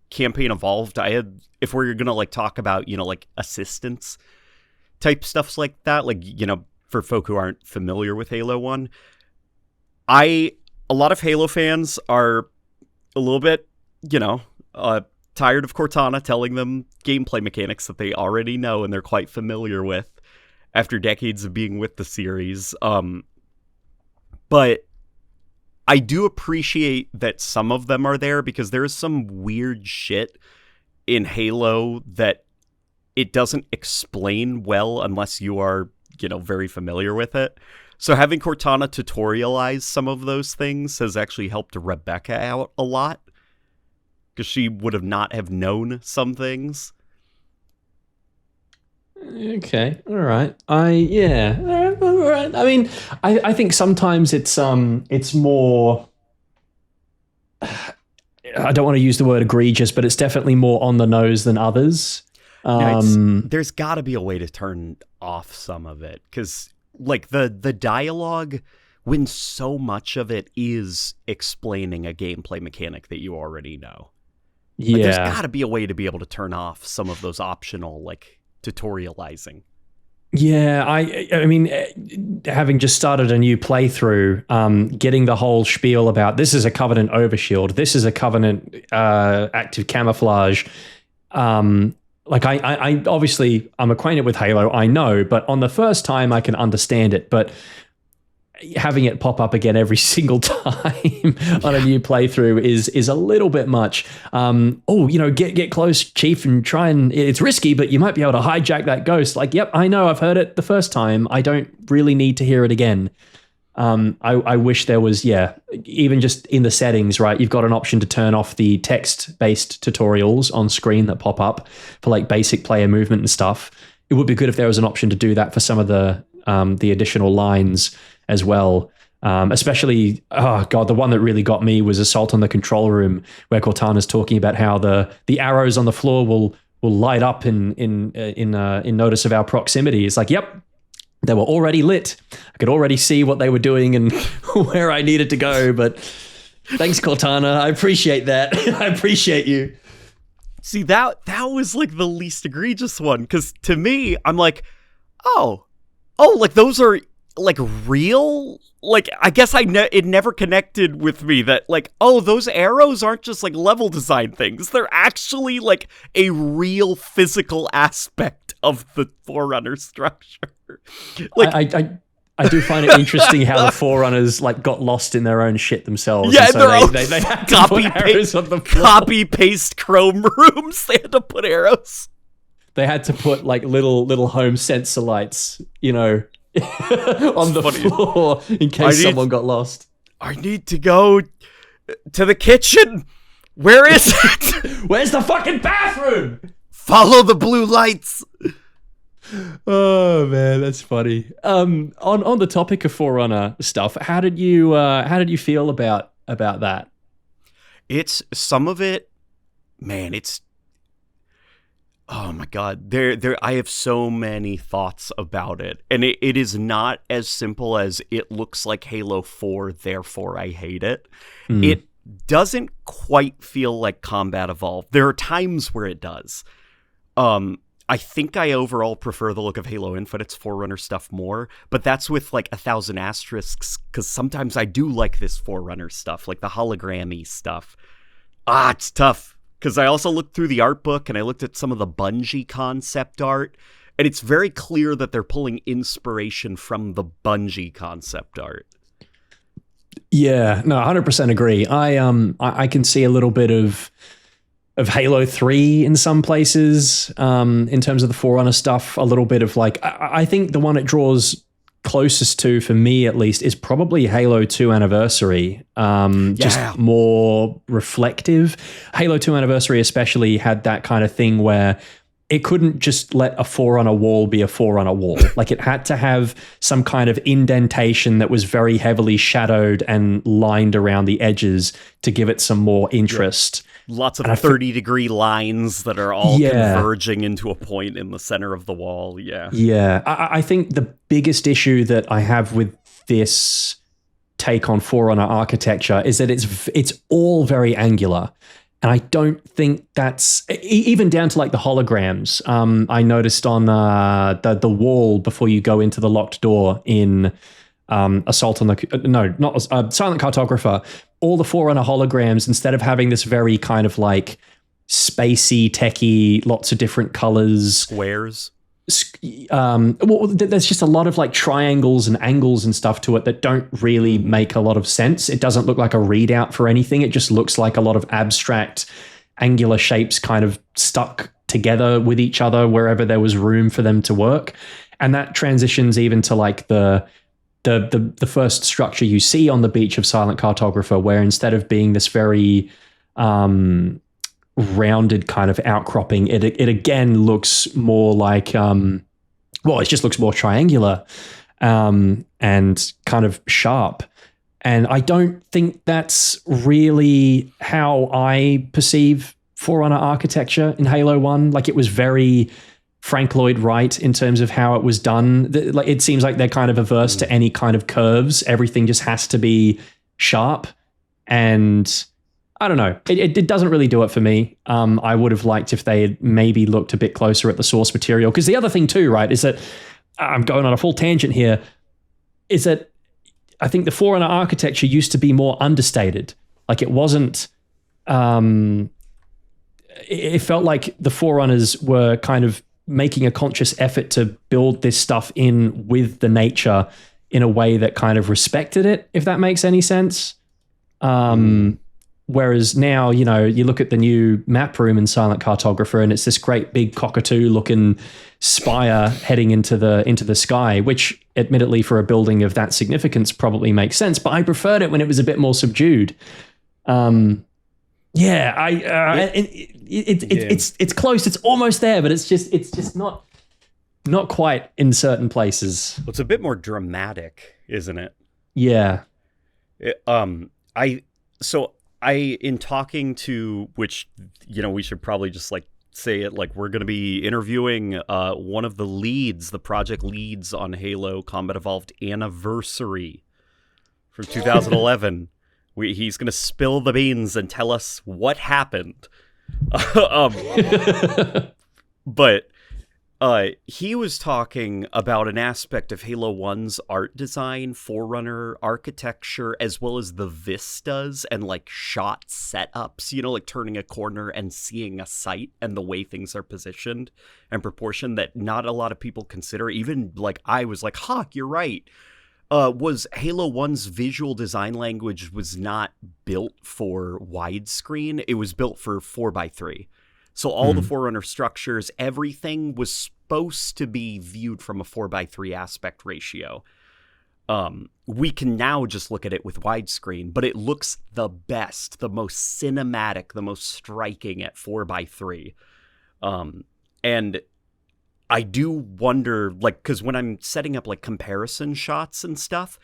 B: Campaign Evolved, I had, if we're gonna like talk about, you know, like assistance type stuffs like that, like, you know, for folk who aren't familiar with Halo 1, a lot of Halo fans are a little bit, you know, tired of Cortana telling them gameplay mechanics that they already know and they're quite familiar with after decades of being with the series. But I do appreciate that some of them are there, because there is some weird shit in Halo that it doesn't explain well unless you are, you know, very familiar with it. So having Cortana tutorialize some of those things has actually helped Rebecca out a lot, because she would have not have known some things.
A: Okay, all right. All right. I mean, I think sometimes it's more. I don't want to use the word egregious, but it's definitely more on the nose than others.
B: There's got to be a way to turn off some of it, because like the dialogue, when so much of it is explaining a gameplay mechanic that you already know.
A: Yeah,
B: like, there's got to be a way to be able to turn off some of those optional like tutorializing.
A: Yeah, I mean, having just started a new playthrough, getting the whole spiel about this is a Covenant overshield, this is a Covenant active camouflage. Like I obviously I'm acquainted with Halo, I know, but on the first time I can understand it, but having it pop up again every single time on a new playthrough is a little bit much. Oh, you know, get close, Chief, and try and it's risky, but you might be able to hijack that ghost. Like, yep, I know, I've heard it the first time. I don't really need to hear it again. I wish there was, even just in the settings, right? You've got an option to turn off the text-based tutorials on screen that pop up for like basic player movement and stuff. It would be good if there was an option to do that for some of the additional lines as well. Especially, oh god, the one that really got me was Assault on the Control Room, where Cortana's talking about how the arrows on the floor will light up in notice of our proximity. It's like, yep, they were already lit. I could already see what they were doing and where I needed to go. But thanks, Cortana. I appreciate that. I appreciate you.
B: See, that was like the least egregious one, because to me, I'm like, oh, like those are like real. Like, I guess it never connected with me that, like, oh, those arrows aren't just, like, level design things. They're actually, like, a real physical aspect of the Forerunner structure. Like,
A: I do find it interesting how the Forerunners, like, got lost in their own shit themselves.
B: Yeah,
A: and so they had to put arrows on the floor.
B: Copy-paste Chrome rooms. They had to put arrows.
A: They had to put, like, little home sensor lights, you know, on the floor in case someone got lost.
B: I need to go to the kitchen. Where is it?
A: Where's the fucking bathroom?
B: Follow the blue lights.
A: Oh man, that's funny. On the topic of Forerunner stuff, how did you feel about that?
B: It's some of it, man. It's oh my god. I have so many thoughts about it, and it is not as simple as it looks like Halo 4, therefore I hate it. It doesn't quite feel like Combat Evolved. There are times where it does. I think I overall prefer the look of Halo Infinite's Forerunner stuff more, but that's with like 1,000 asterisks, because sometimes I do like this Forerunner stuff, like the hologrammy stuff. It's tough, because I also looked through the art book and I looked at some of the Bungie concept art, and it's very clear that they're pulling inspiration from the Bungie concept art.
A: Yeah, no, 100% agree. I can see a little bit of Halo 3 in some places, in terms of the Forerunner stuff, a little bit of like, I think the one it draws closest to, for me at least, is probably Halo 2 Anniversary. Just more reflective. Halo 2 Anniversary especially had that kind of thing where it couldn't just let a Forerunner wall be a Forerunner wall. Like, it had to have some kind of indentation that was very heavily shadowed and lined around the edges to give it some more interest.
B: Yeah. Lots of 30-degree lines that are all converging into a point in the center of the wall. Yeah.
A: Yeah. I think the biggest issue that I have with this take on Forerunner architecture is that it's all very angular. And I don't think that's even down to like the holograms. I noticed on the wall before you go into the locked door in Silent Cartographer, all the Forerunner holograms, instead of having this very kind of like spacey, techie, lots of different colors,
B: squares.
A: There's just a lot of like triangles and angles and stuff to it that don't really make a lot of sense. It doesn't look like a readout for anything. It just looks like a lot of abstract, angular shapes kind of stuck together with each other wherever there was room for them to work. And that transitions even to like the first structure you see on the beach of Silent Cartographer, where instead of being this very rounded kind of outcropping, it again looks more like it just looks more triangular and kind of sharp. And I don't think that's really how I perceive Forerunner architecture in Halo 1. Like, it was very Frank Lloyd Wright in terms of how it was done. Like, it seems like they're kind of averse to any kind of curves. Everything just has to be sharp. And I don't know. It doesn't really do it for me. I would have liked if they had maybe looked a bit closer at the source material. Because the other thing too, right, is that I'm going on a full tangent here, is that I think the Forerunner architecture used to be more understated. Like, it wasn't... it felt like the Forerunners were kind of making a conscious effort to build this stuff in with the nature in a way that kind of respected it, if that makes any sense. Whereas now, you know, you look at the new map room in Silent Cartographer and it's this great big cockatoo looking spire heading into the sky, which admittedly for a building of that significance probably makes sense, but I preferred it when it was a bit more subdued. It's close, it's almost there, but it's just not quite in certain places.
B: Well, it's a bit more dramatic, isn't it?
A: Yeah.
B: In talking to, which, you know, we should probably just like say it, like, we're going to be interviewing one of the leads, the project leads on Halo Combat Evolved Anniversary from 2011. He's going to spill the beans and tell us what happened. But He was talking about an aspect of Halo 1's art design, Forerunner architecture, as well as the vistas and like shot setups, you know, like turning a corner and seeing a sight and the way things are positioned and proportioned that not a lot of people consider. Even like I was like, you're right. Was Halo 1's visual design language was not built for widescreen. It was built for 4:3. So all the Forerunner structures, everything was supposed to be viewed from a 4:3 aspect ratio. We can now just look at it with widescreen, but it looks the best, the most cinematic, the most striking at 4:3. And I do wonder, like, because when I'm setting up like comparison shots and stuff,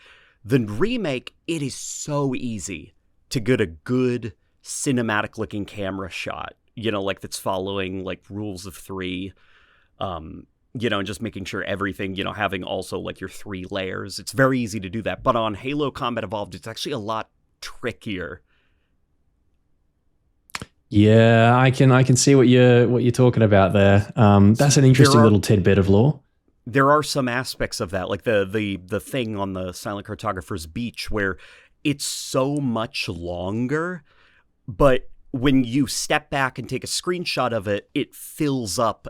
B: the remake, it is so easy to get a good cinematic looking camera shot, you know, like that's following like rules of 3, you know, and just making sure everything, you know, having also like your 3 layers. It's very easy to do that. But on Halo Combat Evolved, it's actually a lot trickier.
A: Yeah, I can see what you're talking about there. That's an interesting little tidbit of lore.
B: There are some aspects of that, like the thing on the Silent Cartographer's Beach where it's so much longer, but when you step back and take a screenshot of it, it fills up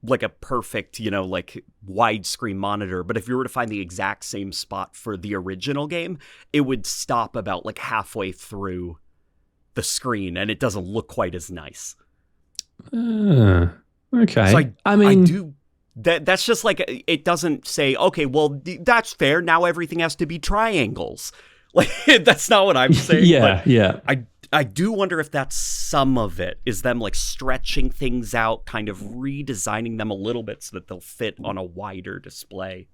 B: like a perfect, you know, like widescreen monitor. But if you were to find the exact same spot for the original game, it would stop about like halfway through the screen and it doesn't look quite as nice.
A: Okay.
B: So
A: I mean,
B: I do that's just like, it doesn't say, okay, well, that's fair. Now everything has to be triangles. Like, that's not what I'm saying.
A: Yeah.
B: I do wonder if that's some of it, is them like stretching things out, kind of redesigning them a little bit so that they'll fit on a wider display.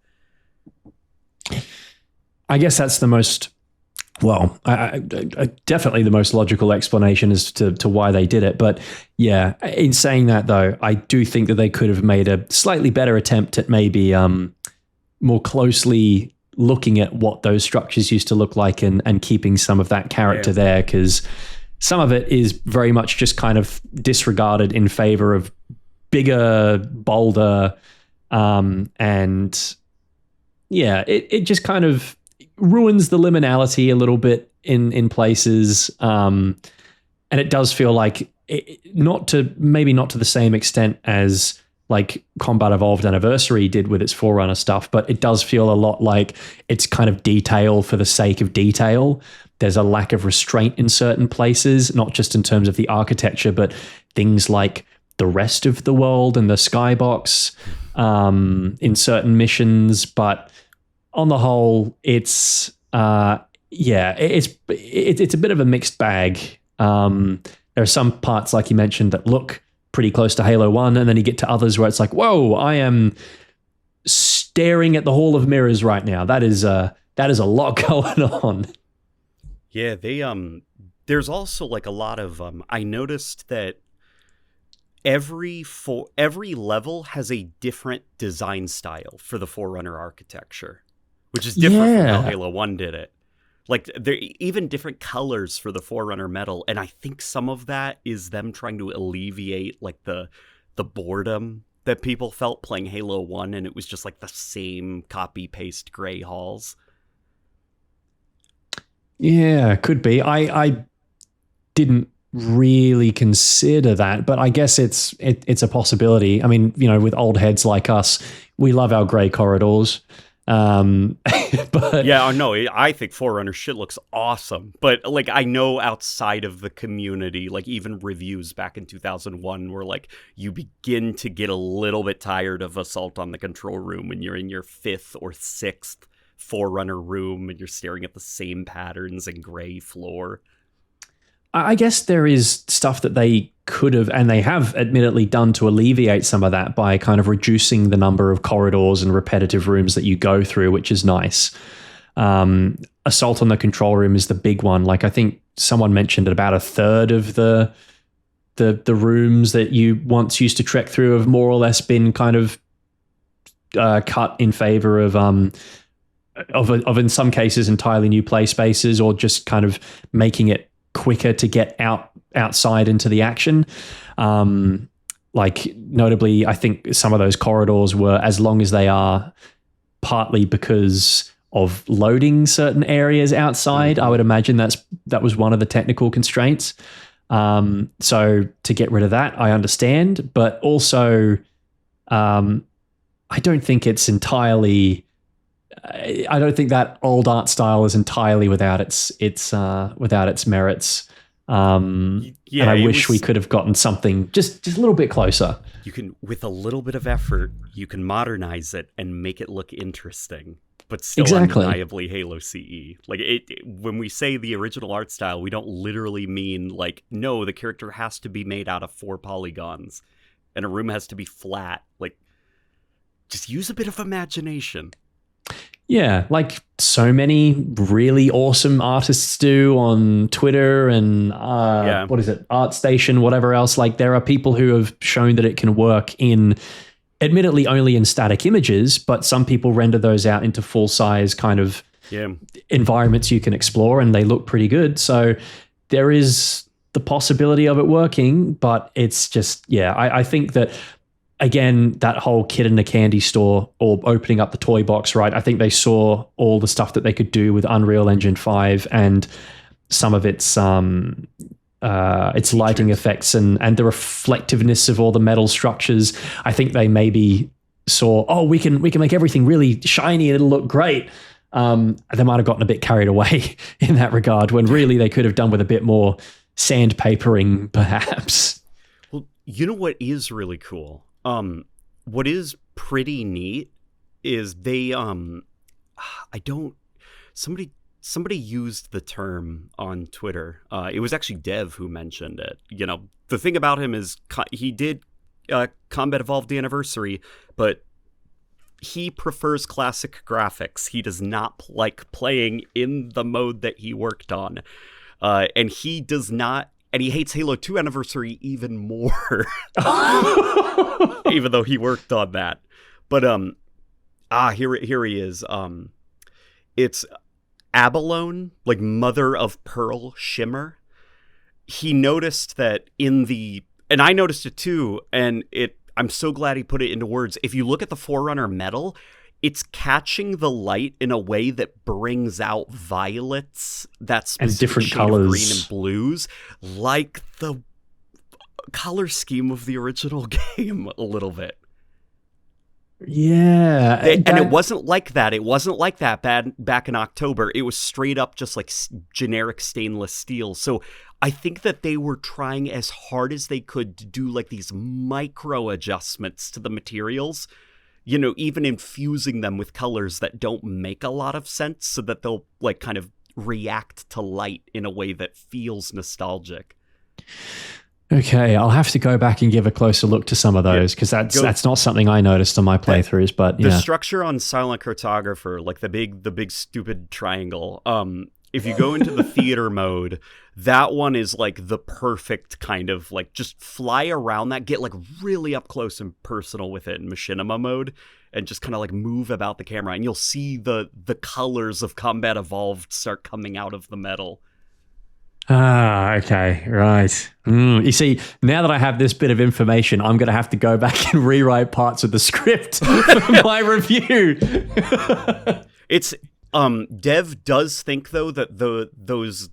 A: I guess that's the most, well, I definitely the most logical explanation as to why they did it. But yeah, in saying that though, I do think that they could have made a slightly better attempt at maybe more closely looking at what those structures used to look like and keeping some of that character there, because some of it is very much just kind of disregarded in favor of bigger, bolder, and yeah, it just kind of ruins the liminality a little bit in places, and it does feel like maybe not to the same extent as like Combat Evolved Anniversary did with its Forerunner stuff, but it does feel a lot like it's kind of detail for the sake of detail. There's a lack of restraint in certain places, not just in terms of the architecture, but things like the rest of the world and the skybox in certain missions. But on the whole, it's a bit of a mixed bag. There are some parts, like you mentioned, that look pretty close to Halo 1, and then you get to others where it's like, whoa, I am staring at the Hall of Mirrors right now. That is a lot going on.
B: Yeah, there's also like a lot of I noticed that every level has a different design style for the Forerunner architecture, which is different from how Halo 1 did it. Like, they're even different colors for the Forerunner metal, and I think some of that is them trying to alleviate, like, the boredom that people felt playing Halo 1, and it was just, like, the same copy-paste gray halls.
A: Yeah, could be. I didn't really consider that, but I guess it's a possibility. I mean, you know, with old heads like us, we love our gray corridors. But
B: yeah, no, I think Forerunner shit looks awesome. But like, I know outside of the community, like even reviews back in 2001 were like, you begin to get a little bit tired of Assault on the Control Room when you're in your 5th or 6th Forerunner room and you're staring at the same patterns and gray floor.
A: I guess there is stuff that they could have, and they have admittedly done, to alleviate some of that by kind of reducing the number of corridors and repetitive rooms that you go through, which is nice. Assault on the Control Room is the big one. Like, I think someone mentioned that about a third of the rooms that you once used to trek through have more or less been kind of cut in favor of in some cases entirely new play spaces, or just kind of making it quicker to get outside into the action. Like like notably, I think some of those corridors were as long as they are, partly because of loading certain areas outside. I would imagine that was one of the technical constraints. So to get rid of that, I understand, but also I don't think it's entirely. I don't think that old art style is entirely without its merits. And I wish we could have gotten something just a little bit closer.
B: You can, with a little bit of effort, you can modernize it and make it look interesting, but still undeniably Halo CE. Like when we say the original art style, we don't literally mean like, no, the character has to be made out of 4 polygons and a room has to be flat. Like, just use a bit of imagination.
A: Yeah, like so many really awesome artists do on Twitter and what is it, ArtStation, whatever else. Like there are people who have shown that it can work in, admittedly only in static images, but some people render those out into full size kind of environments you can explore, and they look pretty good. So there is the possibility of it working, but it's just, I think that, again, that whole kid in a candy store or opening up the toy box, right? I think they saw all the stuff that they could do with Unreal Engine 5 and some of its lighting effects and the reflectiveness of all the metal structures. I think they maybe saw, we can make everything really shiny and it'll look great. They might have gotten a bit carried away in that regard, when really they could have done with a bit more sandpapering, perhaps.
B: Well, you know what is really cool? What is pretty neat is they, somebody used the term on Twitter. It was actually Dev who mentioned it. You know, the thing about him is he did Combat Evolved Anniversary, but he prefers classic graphics. He does not like playing in the mode that he worked on. And he does not, and he hates Halo 2 Anniversary even more. Even though he worked on that. But here he is. It's Abalone, like Mother of Pearl Shimmer. He noticed that and I noticed it too, and I'm so glad he put it into words. If you look at the Forerunner metal, it's catching the light in a way that brings out violets, that's
A: and different colors,
B: green and blues, like the color scheme of the original game a little bit.
A: Yeah.
B: And it wasn't like that. It wasn't like that back in October. It was straight up just like generic stainless steel. So I think that they were trying as hard as they could to do like these micro adjustments to the materials, you know, even infusing them with colors that don't make a lot of sense so that they'll like kind of react to light in a way that feels nostalgic.
A: Okay, I'll have to go back and give a closer look to some of those, because that's not something I noticed on my playthroughs. But
B: the structure on Silent Cartographer, like the big stupid triangle. If you go into the theater mode, that one is like the perfect kind of like just fly around that, get like really up close and personal with it in machinima mode, and just kind of like move about the camera, and you'll see the colors of Combat Evolved start coming out of the metal.
A: Okay, right. You see, now that I have this bit of information, I'm going to have to go back and rewrite parts of the script for my review.
B: It's Dev does think though that those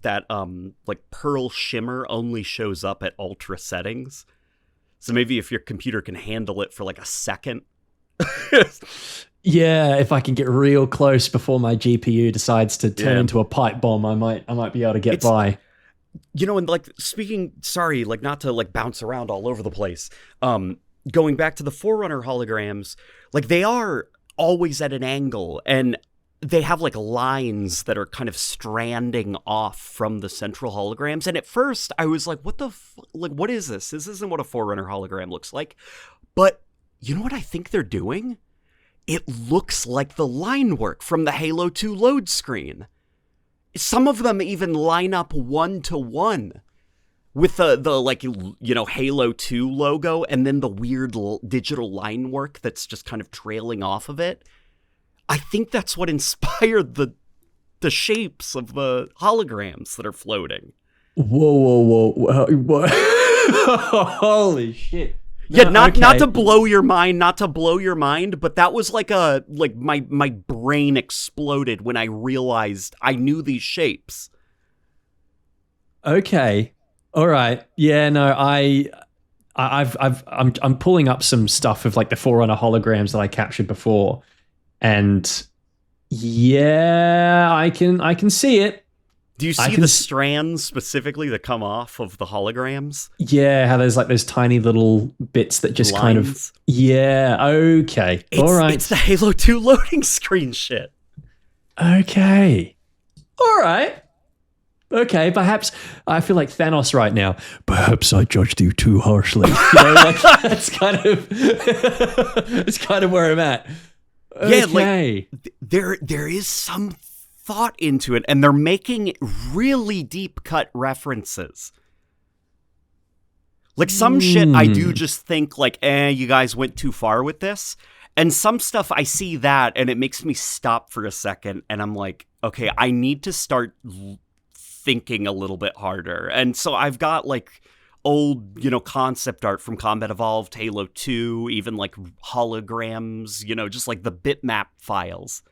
B: like pearl shimmer only shows up at ultra settings. So maybe if your computer can handle it for like a second.
A: Yeah, if I can get real close before my GPU decides to turn into a pipe bomb, I might be able to get by.
B: You know, and like sorry, like not to like bounce around all over the place. Going back to the Forerunner holograms, like they are always at an angle, and they have like lines that are kind of stranding off from the central holograms. And at first I was like, what is this? This isn't what a Forerunner hologram looks like. But you know what I think they're doing? It looks like the line work from the Halo 2 load screen. Some of them even line up 1-to-1 with the like, you know, Halo 2 logo and then the weird digital line work that's just kind of trailing off of it. I think that's what inspired the shapes of the holograms that are floating.
A: Whoa. Holy shit.
B: Not to blow your mind, but that was like my brain exploded when I realized I knew these shapes.
A: Okay. All right. Yeah, no, I'm pulling up some stuff of like the Forerunner holograms that I captured before, and yeah, I can see it.
B: Do you see the strands specifically that come off of the holograms?
A: Yeah, how there's like those tiny little bits that just kind of... Yeah, okay. All right.
B: It's the Halo 2 loading screen shit.
A: Okay. All right. Okay, perhaps I feel like Thanos right now. Perhaps I judged you too harshly. That's kind of it's kind of where I'm at. Okay.
B: Yeah, there is some thought into it, and they're making really deep cut references. Like some shit I do just think like, you guys went too far with this. And some stuff I see that and it makes me stop for a second and I'm like, okay, I need to start thinking a little bit harder. And so I've got like old, concept art from Combat Evolved, Halo 2, even like holograms, just like the bitmap files.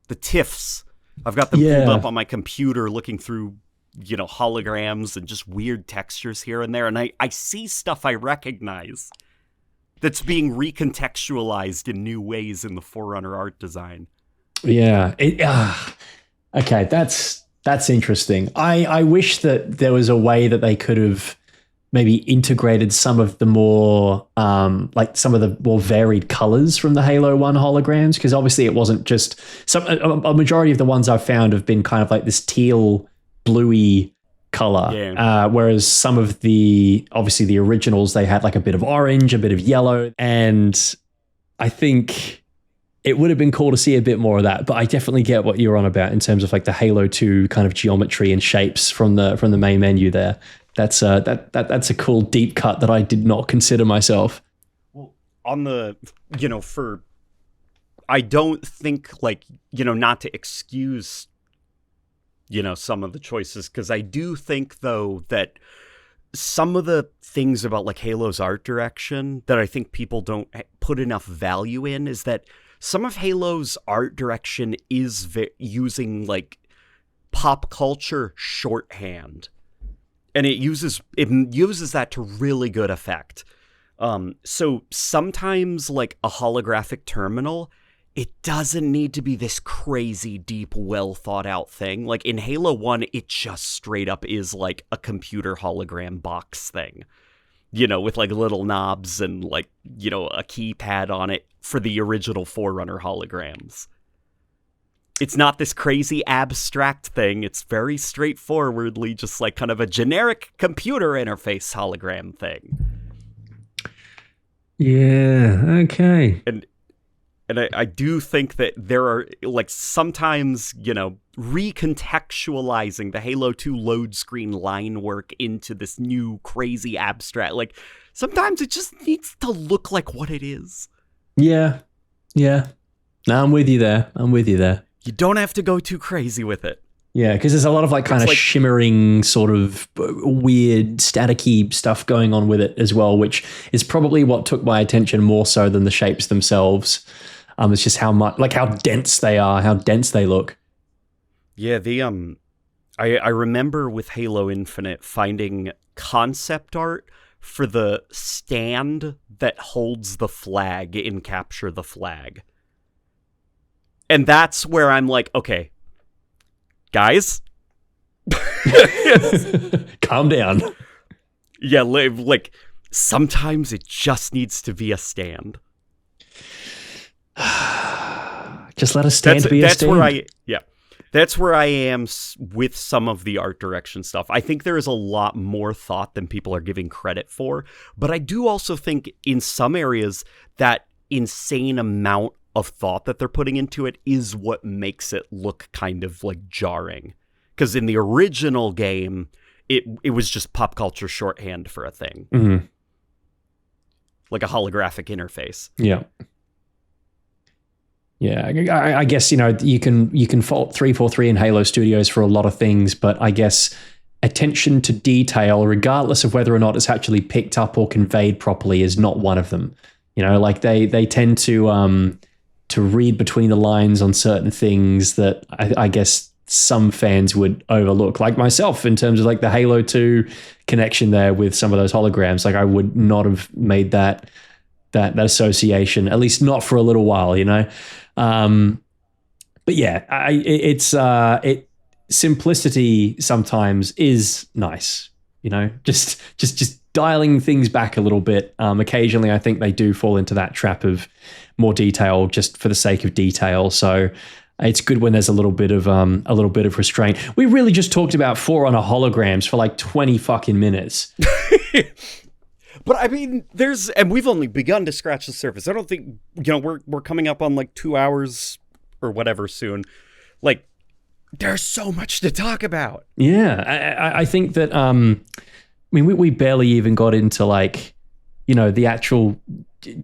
B: The TIFFs. I've got them pulled up on my computer looking through, holograms and just weird textures here and there. And I see stuff I recognize that's being recontextualized in new ways in the Forerunner art design.
A: Yeah. Okay, that's interesting. I wish that there was a way that they could have maybe integrated some of the more like some of the more varied colors from the Halo 1 holograms, because obviously it wasn't just a majority of the ones I've found have been kind of like this teal bluey color, whereas some of the originals, they had like a bit of orange, a bit of yellow, and I think it would have been cool to see a bit more of that. But I definitely get what you're on about in terms of like the Halo 2 kind of geometry and shapes from the main menu there. That's a cool deep cut that I did not consider myself.
B: Well, on the, I don't think like, not to excuse, some of the choices, because I do think though that some of the things about like Halo's art direction that I think people don't put enough value in is that some of Halo's art direction is using like pop culture shorthand. And it uses that to really good effect. So sometimes like a holographic terminal, it doesn't need to be this crazy, deep, well thought out thing. Like in Halo 1, it just straight up is like a computer hologram box thing, with like little knobs and like, a keypad on it for the original Forerunner holograms. It's not this crazy abstract thing. It's very straightforwardly just like kind of a generic computer interface hologram thing.
A: Yeah, okay.
B: And I do think that there are like sometimes, recontextualizing the Halo 2 load screen line work into this new crazy abstract. Like sometimes it just needs to look like what it is.
A: Yeah. Yeah. No, I'm with you there.
B: You don't have to go too crazy with it.
A: Yeah, because there's a lot of like kind of shimmering sort of weird staticky stuff going on with it as well, which is probably what took my attention more so than the shapes themselves. It's just how dense they are, how dense they look.
B: Yeah, I remember with Halo Infinite finding concept art for the stand that holds the flag in Capture the Flag. And that's where I'm like, okay, guys,
A: calm down.
B: Yeah, like sometimes it just needs to be a stand.
A: Just let a stand be a stand.
B: That's where I am with some of the art direction stuff. I think there is a lot more thought than people are giving credit for, but I do also think in some areas that insane amount of thought that they're putting into it is what makes it look kind of like jarring. Because in the original game, it was just pop culture shorthand for a thing.
A: Mm-hmm.
B: Like a holographic interface.
A: Yeah. Yeah, I guess, you can fault 343 and Halo Studios for a lot of things, but I guess attention to detail, regardless of whether or not it's actually picked up or conveyed properly, is not one of them. You know, like they tend to read between the lines on certain things that I guess some fans would overlook, like myself, in terms of like the Halo 2 connection there with some of those holograms. Like I would not have made that association, at least not for a little while, you know. But yeah, simplicity sometimes is nice, you know. Just dialing things back a little bit. Occasionally, I think they do fall into that trap of more detail just for the sake of detail. So it's good when there's a little bit of restraint. We really just talked about For Honor holograms for like 20 fucking minutes.
B: But I mean, and we've only begun to scratch the surface. I don't think, you know, we're coming up on like 2 hours or whatever soon. Like, there's so much to talk about.
A: Yeah, I think that, I mean, we barely even got into like, you know, the actual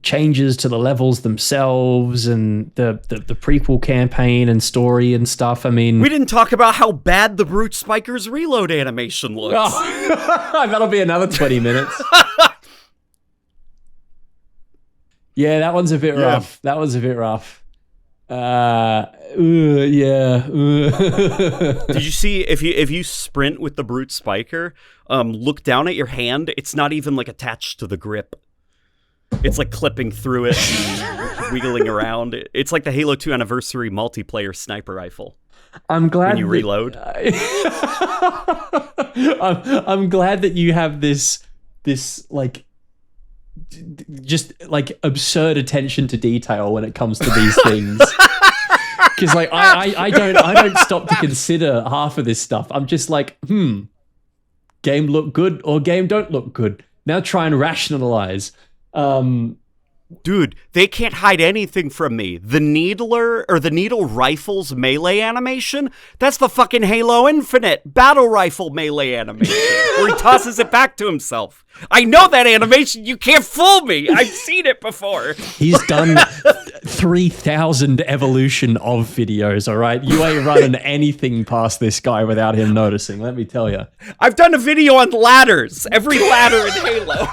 A: changes to the levels themselves and the prequel campaign and story and stuff. I mean,
B: we didn't talk about how bad the Brute Spiker's reload animation looks.
A: Oh, that'll be another 20 minutes. Yeah, that one's a bit rough. That was a bit rough. Yeah.
B: Did you see if you sprint with the Brute Spiker, look down at your hand, it's not even like attached to the grip. It's like clipping through it and wiggling around. It's like the Halo 2 Anniversary multiplayer sniper rifle.
A: I'm glad
B: when you reload.
A: I'm glad that you have this like just like absurd attention to detail when it comes to these things. Because like I don't stop to consider half of this stuff. I'm just like, game look good or game don't look good. Now try and rationalize.
B: Dude, they can't hide anything from me. The Needle Rifle's melee animation, that's the fucking Halo Infinite battle rifle melee animation, where he tosses it back to himself. I know that animation. You can't fool me. I've seen it before.
A: He's done 3,000 evolution of videos, all right? You ain't running anything past this guy without him noticing, let me tell you.
B: I've done a video on ladders. Every ladder in Halo.